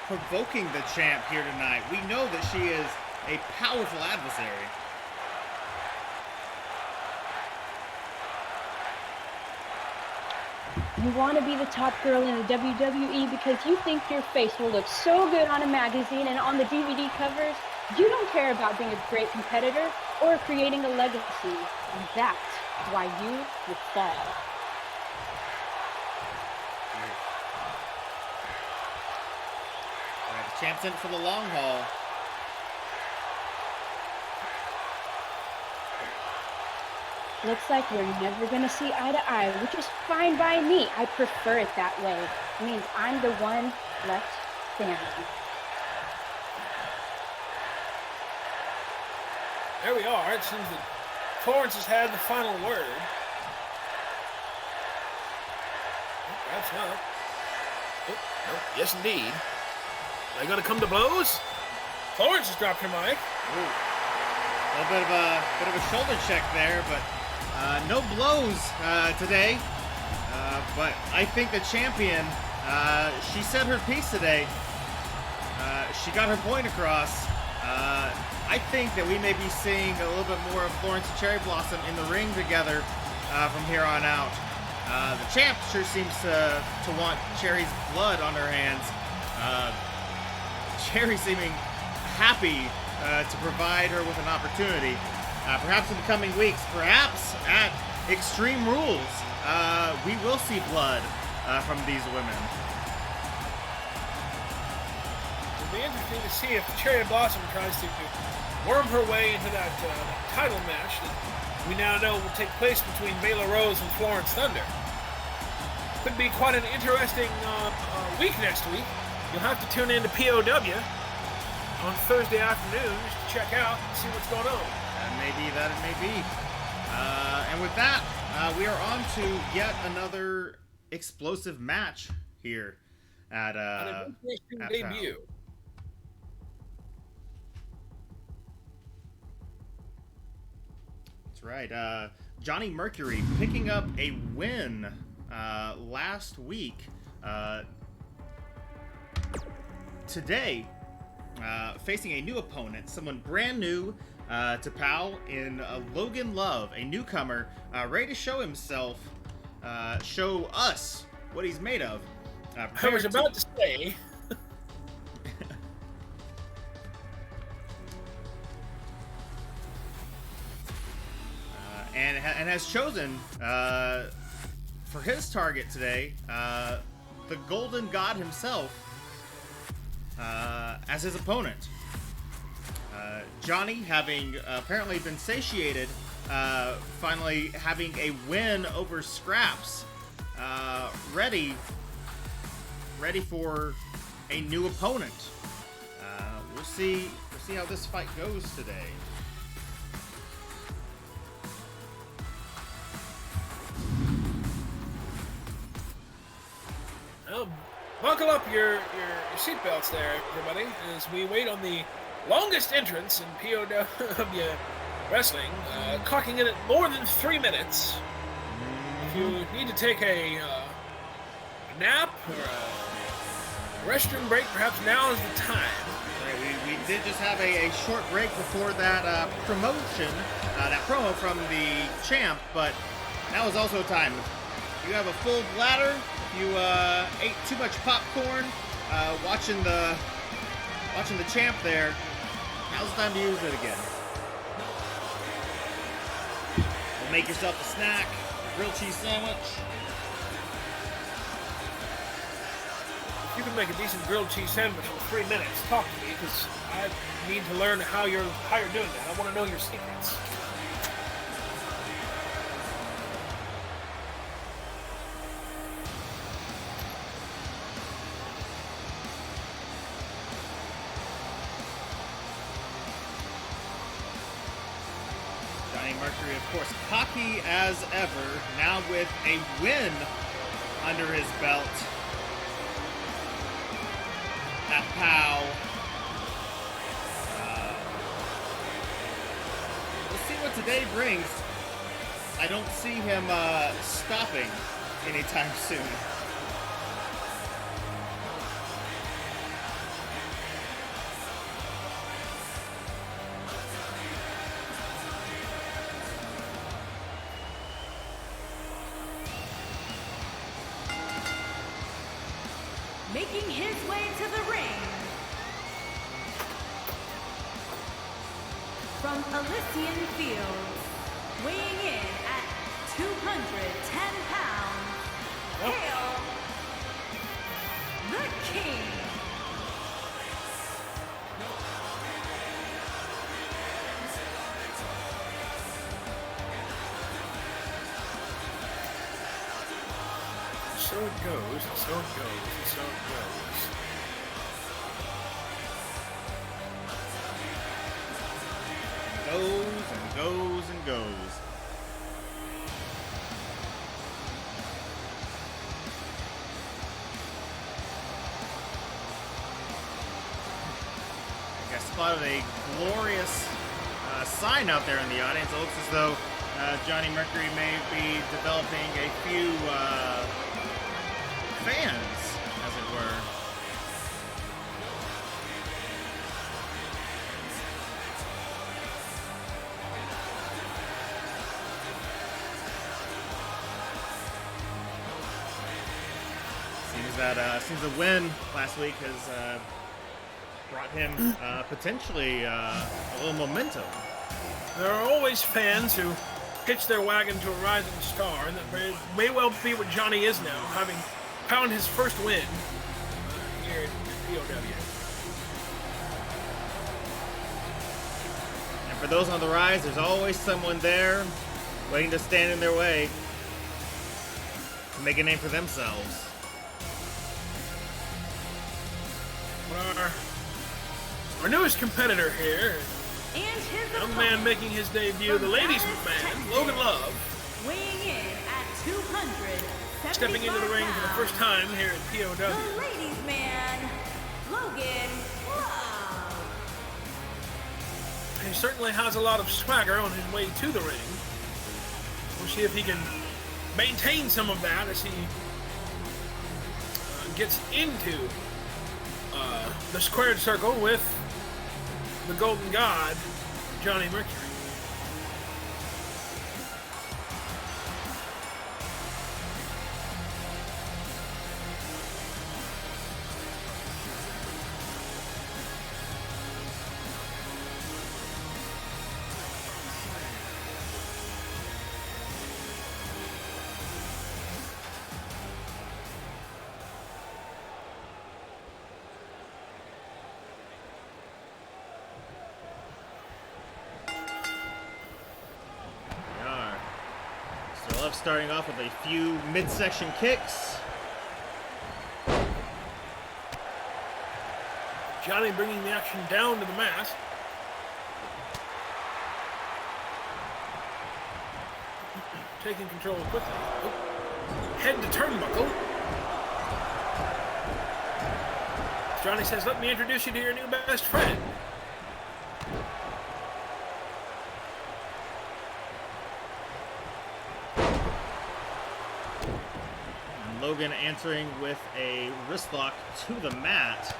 Provoking the champ here tonight. We know that she is a powerful adversary. You want to be the top girl in the WWE because you think your face will look so good on a magazine and on the DVD covers. You don't care about being a great competitor or creating a legacy. And that's why you will fall. All right, the champ's in for the long haul. Looks like we're never going to see eye to eye, which is fine by me. I prefer it that way. It means I'm the one left standing. There we are. It seems that Florence has had the final word. Oh, perhaps not. Oh, no. Yes, indeed. Are they going to come to blows? Florence has dropped her mic. Ooh. A little bit of a shoulder check there, but no blows today. But I think the champion, she said her piece today. She got her point across. I think that we may be seeing a little bit more of Florence and Cherry Blossom in the ring together from here on out. The champ sure seems to want Cherry's blood on her hands. Cherry seeming happy to provide her with an opportunity. Perhaps in the coming weeks, perhaps at Extreme Rules, we will see blood from these women. It'll be interesting to see if Cherry Blossom tries to worm her way into that title match that we now know will take place between Vala Rose and Florence Thunder. Could be quite an interesting week next week. You'll have to tune in to POW on Thursday afternoon just to check out and see what's going on. That it may be. And with that, we are on to yet another explosive match here at an interesting debut. POW. That's right. Johnny Mercury picking up a win last week. Today, facing a new opponent, someone brand new to POW in Logan Love, a newcomer, ready to show himself, show us what he's made of. I was about to say. And has chosen for his target today the Golden God himself as his opponent. Johnny, having apparently been satiated, finally having a win over Scraps, ready for a new opponent. We'll see how this fight goes today. Buckle up your seatbelts there, everybody, as we wait on the longest entrance in POW wrestling, clocking in at more than 3 minutes. If you need to take a nap or a restroom break, perhaps now is the time. Right, we did just have a short break before that promotion, that promo from the champ, but now is also time. If you have a full bladder, if you ate too much popcorn, watching the champ there, now's the time to use it again. Or make yourself a snack, a grilled cheese sandwich. If you can make a decent grilled cheese sandwich in 3 minutes, talk to me, because I need to learn how you're doing that. I want to know your secrets. Mercury, of course, cocky as ever, now with a win under his belt at POW. see what today brings. I don't see him stopping anytime soon. Making his way to the ring, from Elysian Fields, weighing in at 210 pounds, hail the King. So it goes, and so it goes, and so it goes. Goes and goes and goes. I spotted a glorious sign out there in the audience. It looks as though Johnny Mercury may be developing a few fans, as it were. Seems the win last week has brought him potentially a little momentum. There are always fans who hitch their wagon to a rising star, and that may well be what Johnny is now, having found his first win here at POW. And for those on the rise, there's always someone there waiting to stand in their way to make a name for themselves. Our newest competitor here, And his young man making his debut, the ladies' man, Logan Love, weighing in at 275 stepping into the ring for the first time here at POW. the ladies' man, Logan Love. He certainly has a lot of swagger on his way to the ring. We'll see if he can maintain some of that as he gets into the squared circle with the Golden God, Johnny Mercury. Love starting off with a few midsection kicks. Johnny bringing the action down to the mat. Taking control quickly. Oh. Head to turnbuckle. Johnny says, "Let me introduce you to your new best friend." Logan answering with a wrist lock to the mat.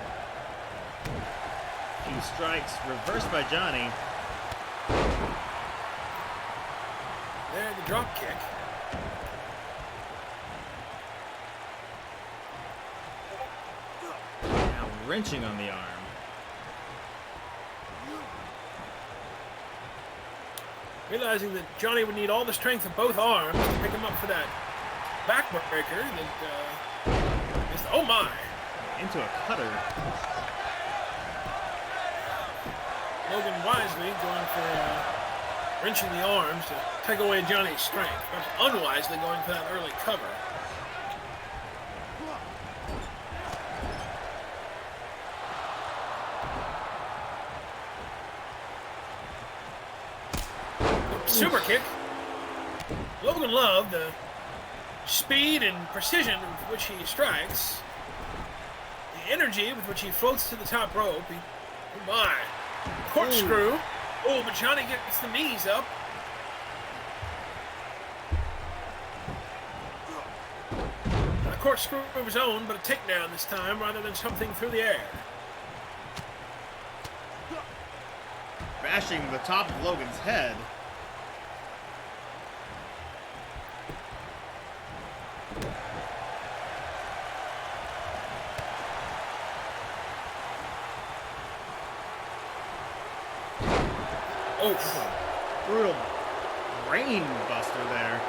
Few strikes reversed by Johnny. There, the drop kick. Now wrenching on the arm. Realizing that Johnny would need all the strength of both arms to pick him up for that backbreaker that oh my! Into a cutter. Logan wisely going for wrenching the arms to take away Johnny's strength. Perhaps unwisely going for that early cover. Super kick. Logan Love, the speed and precision with which he strikes, the energy with which he floats to the top rope. Oh my. Corkscrew. Oh, but Johnny gets the knees up. corkscrew of his own, but a takedown this time rather than something through the air. Bashing the top of Logan's head. Oh, Brutal brain buster there.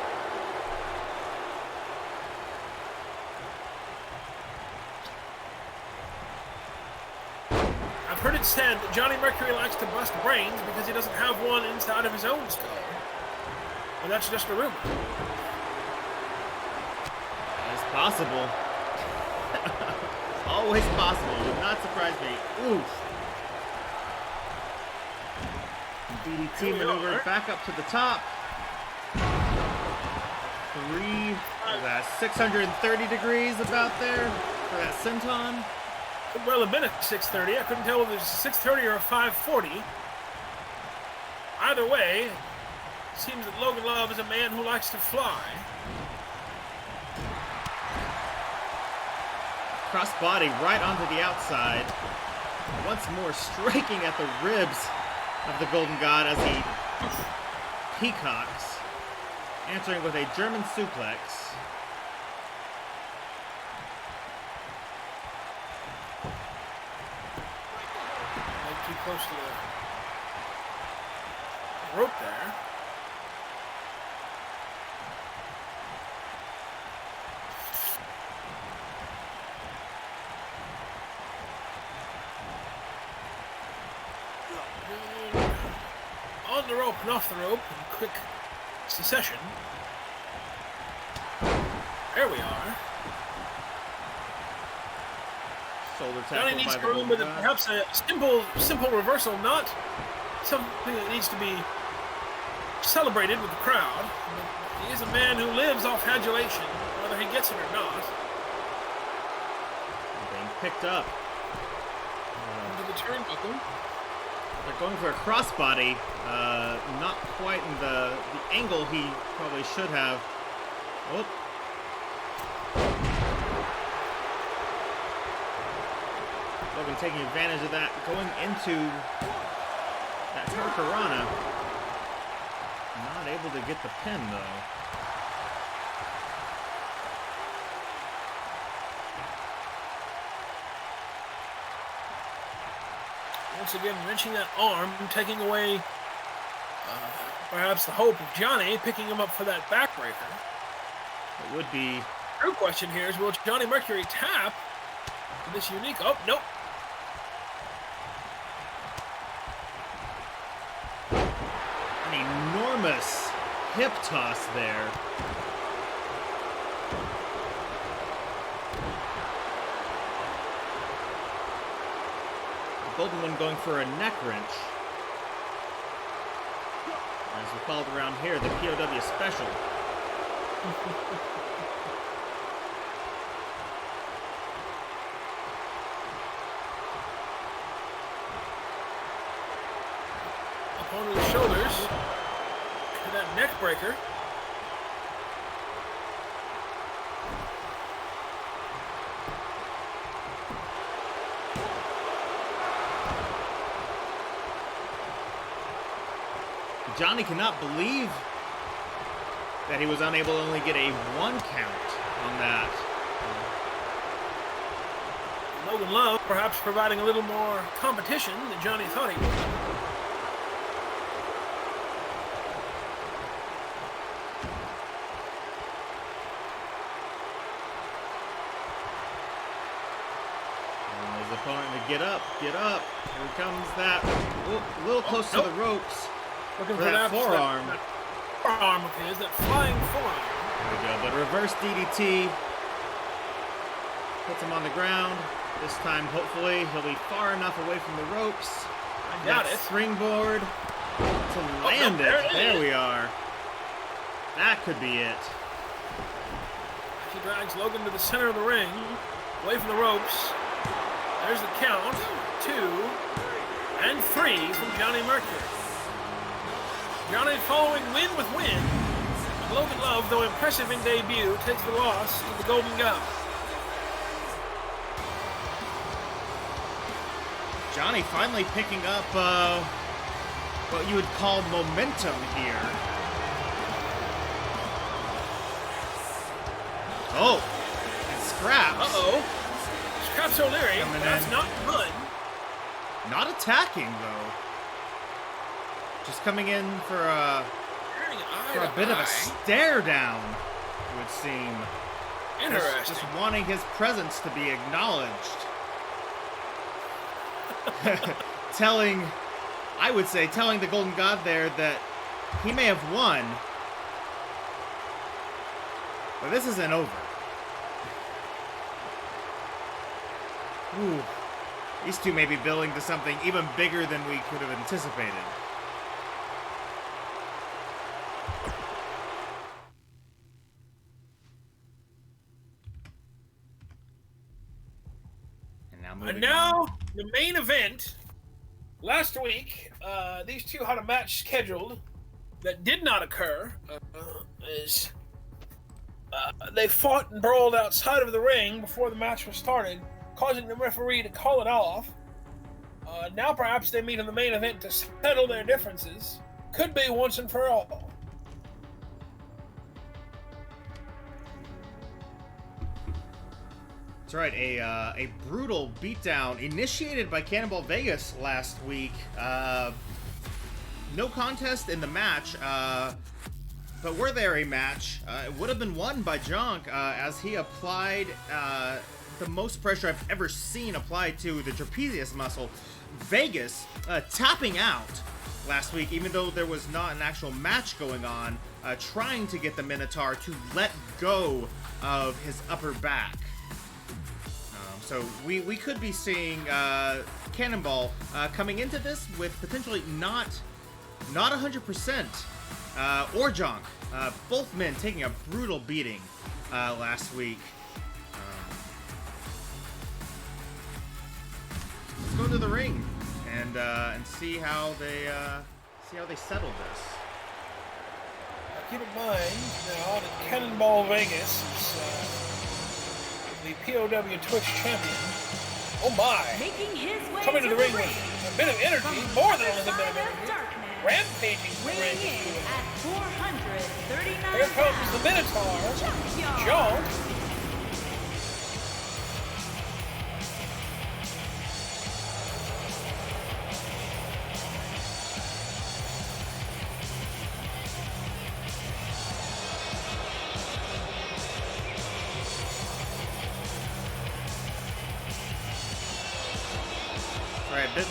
I've heard it said that Johnny Mercury likes to bust brains because he doesn't have one inside of his own skull. Well, that's just a rumor. It's possible. Always possible. Would not surprise me. Oof. DDT maneuver back up to the top. 630 degrees about there for that senton. Could well have been a 630. I couldn't tell whether it was a 630 or a 540. Either way, it seems that Logan Love is a man who likes to fly. Crossbody right onto the outside. Once more striking at the ribs of the Golden God as he peacocks, answering with a German suplex. Too close to the rope there. On the rope and off the rope in quick succession. There we are. Shoulder Johnny tackle needs by to the remember Golden that God. perhaps a simple reversal, not something that needs to be celebrated with the crowd. But he is a man who lives off adulation, whether he gets it or not. Being picked up. Into the turnbuckle. They're going for a crossbody. Not quite in the angle he probably should have. Oh. Logan taking advantage of that, going into that Hurricanrana. Not able to get the pin though. Once again, wrenching that arm, taking away perhaps the hope of Johnny, picking him up for that backbreaker. It would be. The true question here is, will Johnny Mercury tap for this unique? Oh, nope. An enormous hip toss there. The Golden One going for a neck wrench. As we call it around here, the POW special. Up onto the shoulders. For that neck breaker. Johnny cannot believe that he was unable to only get a 1 count on that. Logan Love perhaps providing a little more competition than Johnny thought he would. His opponent to get up, get up. Here comes that. Oh, a little close to the ropes. Looking for that forearm. That forearm of his, that flying forearm. There we go, the reverse DDT. Puts him on the ground. This time, hopefully, he'll be far enough away from the ropes. I got it. Springboard to land no, it. there There we are. That could be it. He drags Logan to the center of the ring, away from the ropes. There's the count. 2 and 3 from Johnny Mercury. Johnny following win with win. Logan Love, though impressive in debut, takes the loss to the Golden God. Johnny finally picking up what you would call momentum here. Oh, and Scraps. Uh-oh. Scraps O'Leary. That's not good. Not attacking, though. Just coming in for a bit of a stare down, it would seem. Interesting. Just wanting his presence to be acknowledged. telling the Golden God there that he may have won, but this isn't over. Ooh. These two may be building to something even bigger than we could have anticipated. And now, the main event. Last week, these two had a match scheduled that did not occur. They fought and brawled outside of the ring before the match was started, causing the referee to call it off. Now perhaps they meet in the main event to settle their differences. Could be once and for all. That's right, a brutal beatdown initiated by Cannonball Vegas last week. No contest in the match, but were there a match, it would have been won by Jonk as he applied the most pressure I've ever seen applied to the trapezius muscle. Vegas tapping out last week, even though there was not an actual match going on, trying to get the Minotaur to let go of his upper back. So we could be seeing Cannonball coming into this with potentially not 100%, or Jonk. Both men taking a brutal beating last week. Let's go to the ring and see how they settle this. Keep in mind now that Cannonball Vegas is the POW Twitch champion. Oh my! Making his way coming to the ring with a bit of energy, from more than the a bit of side energy. darkness, Rampaging the ring. weighing in at 439 Here comes the Minotaur, Jonk.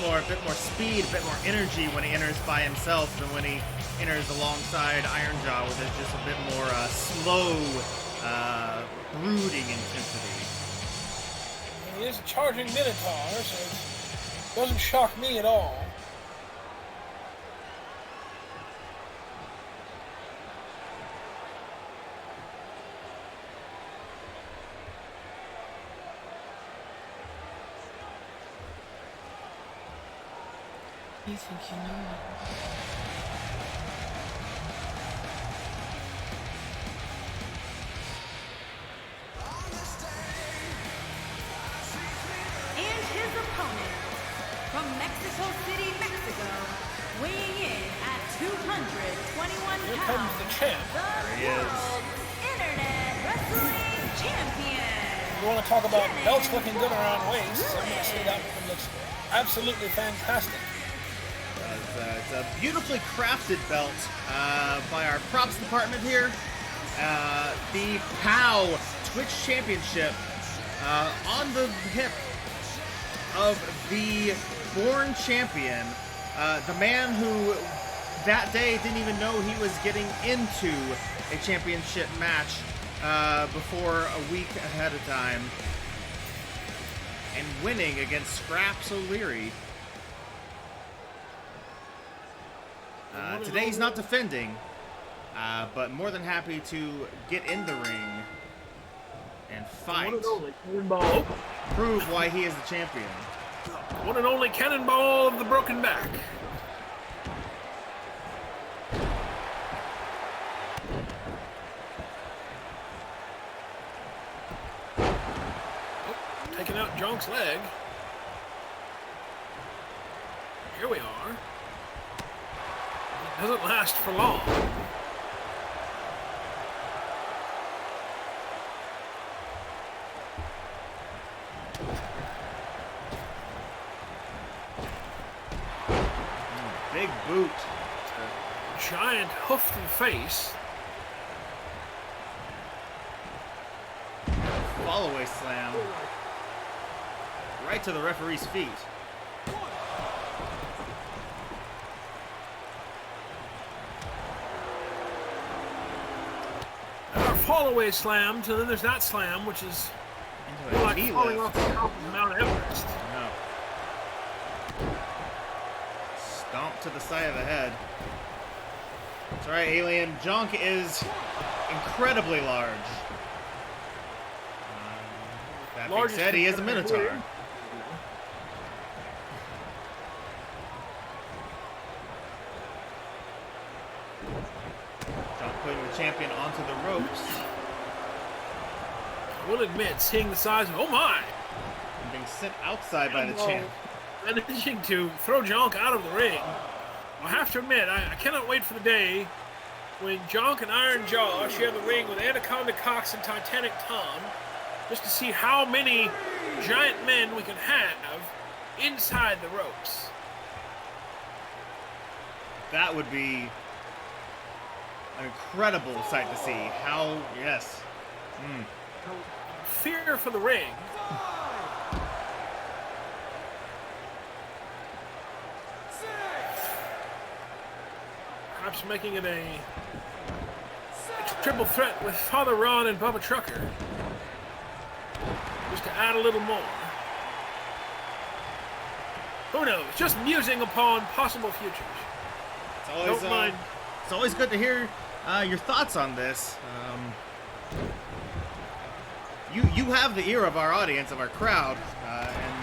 A bit more speed, a bit more energy when he enters by himself than when he enters alongside Ironjaw, where there's just a bit more slow, brooding intensity. He is a charging Minotaur, so it doesn't shock me at all. You think you know it? And his opponent, from Mexico City, Mexico, weighing in at 221 Here pounds, comes the champ. the World Internet Wrestling Champion. You want to talk about belts looking good around waists? I'm going to say that one looks absolutely fantastic. It's a beautifully crafted belt by our props department here. The POW Twitch Championship on the hip of the born champion, the man who that day didn't even know he was getting into a championship match before a week ahead of time, and winning against Scraps O'Leary. Today he's not defending, but more than happy to get in the ring and fight. Prove why he is the champion. One and only Cannonball of the broken back. Oh, taking out Jonk's leg. Here we are. It doesn't last for long. Big boot. Giant hoof to the face. Fallaway slam. Right to the referee's feet. There are fallaway slams, and then there's that slam, which is Into a like knee falling lift. off the top of Mount Everest. No. Stomp to the side of the head. That's right, Alien. Jonk is incredibly large. That being Largest said, he is a Minotaur. competitor. Jonk putting the champion onto the ropes I will admit, seeing the size of, oh my! and being sent outside by the champ. Managing to throw Jonk out of the ring. I have to admit, I cannot wait for the day when Jonk and Iron Jaw share the ring with Anaconda Cox and Titanic Tom, just to see how many giant men we can have inside the ropes. That would be an incredible sight to see. How, yes. Fear for the ring. Perhaps making it a triple threat with Father Ron and Bubba Trucker. Just to add a little more. Who knows? Just musing upon possible futures. It's always, Don't mind. It's always good to hear your thoughts on this. You have the ear of our audience, of our crowd, and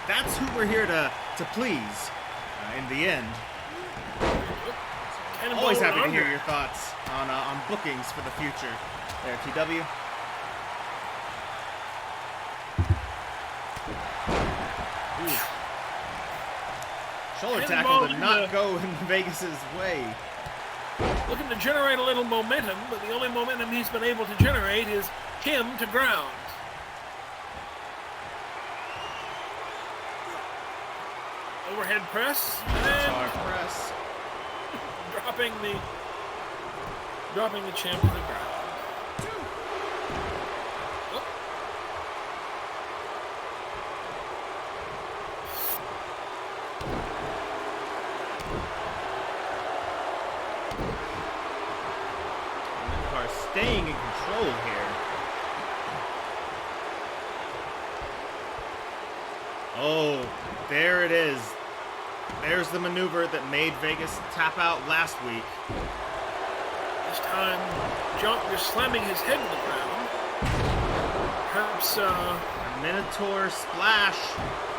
that's who we're here to please in the end. Cannonball Always happy to under. hear your thoughts on bookings for the future. There, TW. Ooh. Shoulder tackle did not go in Vegas's way. Looking to generate a little momentum, but the only momentum he's been able to generate is him to ground. Overhead press Guitar and press. dropping the champ to the ground. Oh. Are staying in control here. Oh, there it is. There's the maneuver that made Vegas tap out last week. This time, Jonk just slamming his head to the ground. Perhaps, A Minotaur splash.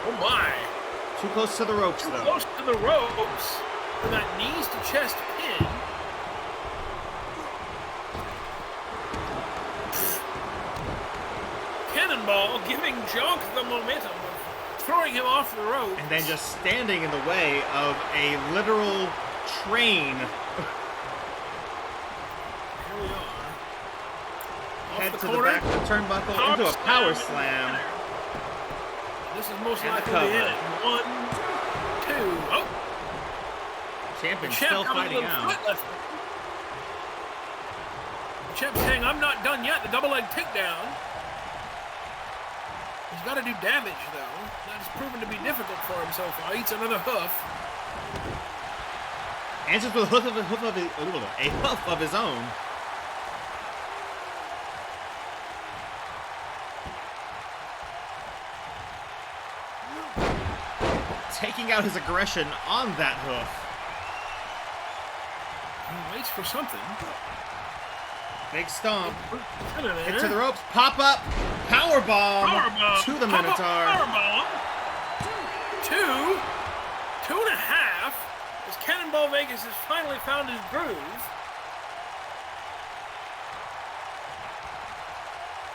oh my. Too close to the ropes, Too though. close to the ropes. For that knees to chest pin. Cannonball giving Jonk the momentum of throwing him off the ropes. And then just standing in the way of a literal train. Here we are. Off Head the to the corner. back of the turnbuckle into a power slam. This is most And likely the the cover. end. 1, 2. Oh, Champion Champ still coming fighting with a out. foot left. Champ saying, I'm not done yet. The double leg takedown. He's got to do damage, though. That's proven to be difficult for him so far. Eats another hoof. Answers with a hoof of his own. Taking out his aggression on that hoof. He waits for something. Big stomp. Into there. Hit to the ropes. Pop up. Power bomb Powerbomb. to the Pop-up Minotaur. Powerbomb. 2. 2.5. As Cannonball Vegas has finally found his groove.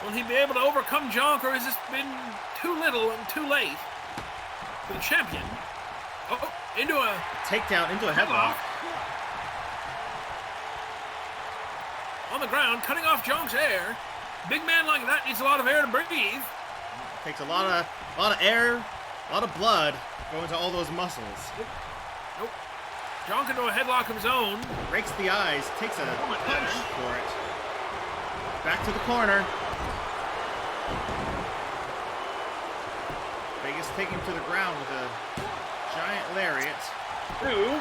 Will he be able to overcome Jonk, or has this been too little and too late for the champion? Oh, Into a takedown, into a headlock. On the ground, cutting off Jonk's air. Big man like that needs a lot of air to breathe. Takes a lot of air, a lot of blood going to all those muscles. Nope. Jonk into a headlock of his own. Breaks the eyes, takes a punch for it. Back to the corner. Vegas taking him to the ground with a giant lariat. Two.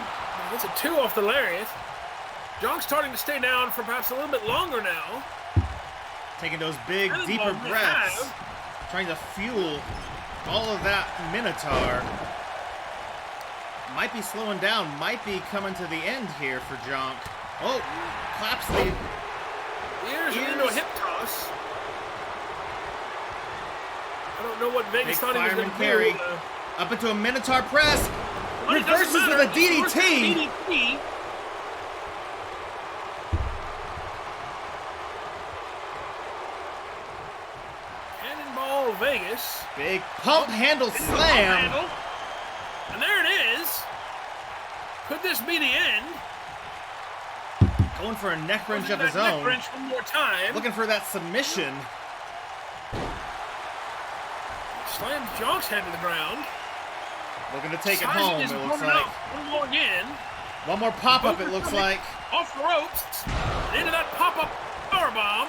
That's a 2 off the lariat. Jonk's starting to stay down for perhaps a little bit longer now. Taking those big, Cannonball deeper may breaths. have. Trying to fuel all of that Minotaur. Might be slowing down. Might be coming to the end here for Jonk. Oh, claps the Ears into a hip toss. I don't know what Vegas thought he was going to carry. do. Up into a Minotaur press. But it doesn't Reverses matter. with a It's worse than DDT. DDT. Cannonball Vegas. Big pump handle Pump slam. handle. And there it is. Could this be the end? Going for a neck wrench Goes of into his that neck own. wrench one more time. Looking for that submission. Slams Jonk's head to the ground. Looking to take it Sizing home, his it looks opponent like. up one more again. One more pop-up, it looks like. Off the ropes. And into that pop-up powerbomb.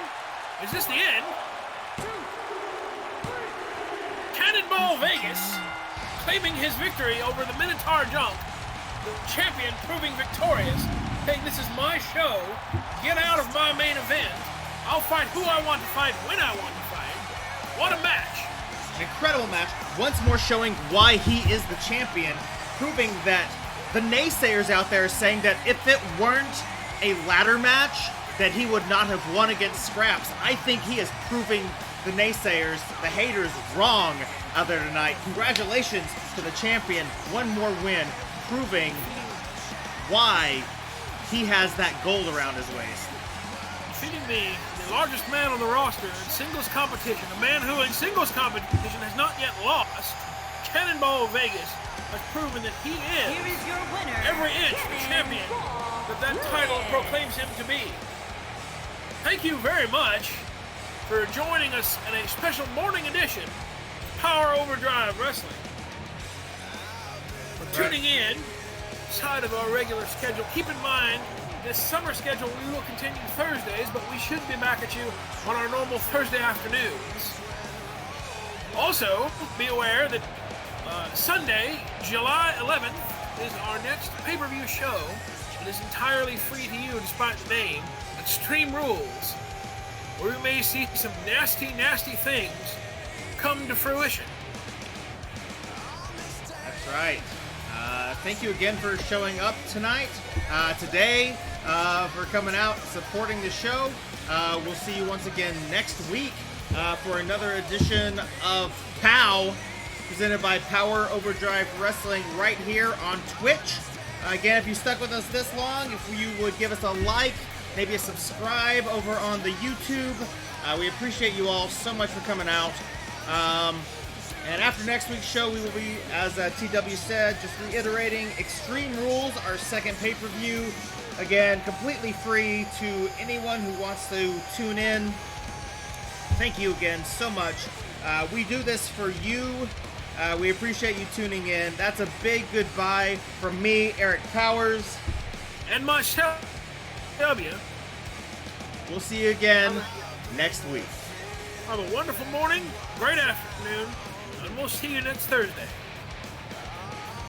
Is this the end? Cannonball Vegas claiming his victory over the Minotaur Jonk. The champion proving victorious. Saying this is my show. Get out of my main event. I'll fight who I want to fight when I want to fight. What a match. An incredible match. Once more showing why he is the champion. Proving that the naysayers out there are saying that if it weren't a ladder match, that he would not have won against Scraps. I think he is proving the naysayers, the haters, wrong out there tonight. Congratulations to the champion. One more win, proving why he has that gold around his waist. Defeating the largest man on the roster in singles competition, a man who in singles competition has not yet lost, Cannonball Vegas has proven that he Here is is your winner, every inch the champion that that title proclaims him to be. Thank you very much for joining us in a special morning edition of Power Overdrive Wrestling. For tuning in outside of our regular schedule. Keep in mind, this summer schedule we will continue Thursdays, but we should be back at you on our normal Thursday afternoons. Also, be aware that Sunday, July 11th, is our next pay-per-view show. It is entirely free to you despite the name, Extreme Rules, where we may see some nasty, nasty things come to fruition. That's right. Thank you again for showing up tonight, today, for coming out, supporting the show. We'll see you once again next week for another edition of POW, presented by Power Overdrive Wrestling right here on Twitch. Again, if you stuck with us this long, if you would give us a like, maybe a subscribe over on the YouTube. We appreciate you all so much for coming out. And after next week's show, we will be, as TW said, just reiterating Extreme Rules, our second pay-per-view. Again, completely free to anyone who wants to tune in. Thank you again so much. We do this for you. We appreciate you tuning in. That's a big goodbye from me, Eric Powers. And myself, W. We'll see you again next week. Have a wonderful morning, great afternoon, and we'll see you next Thursday.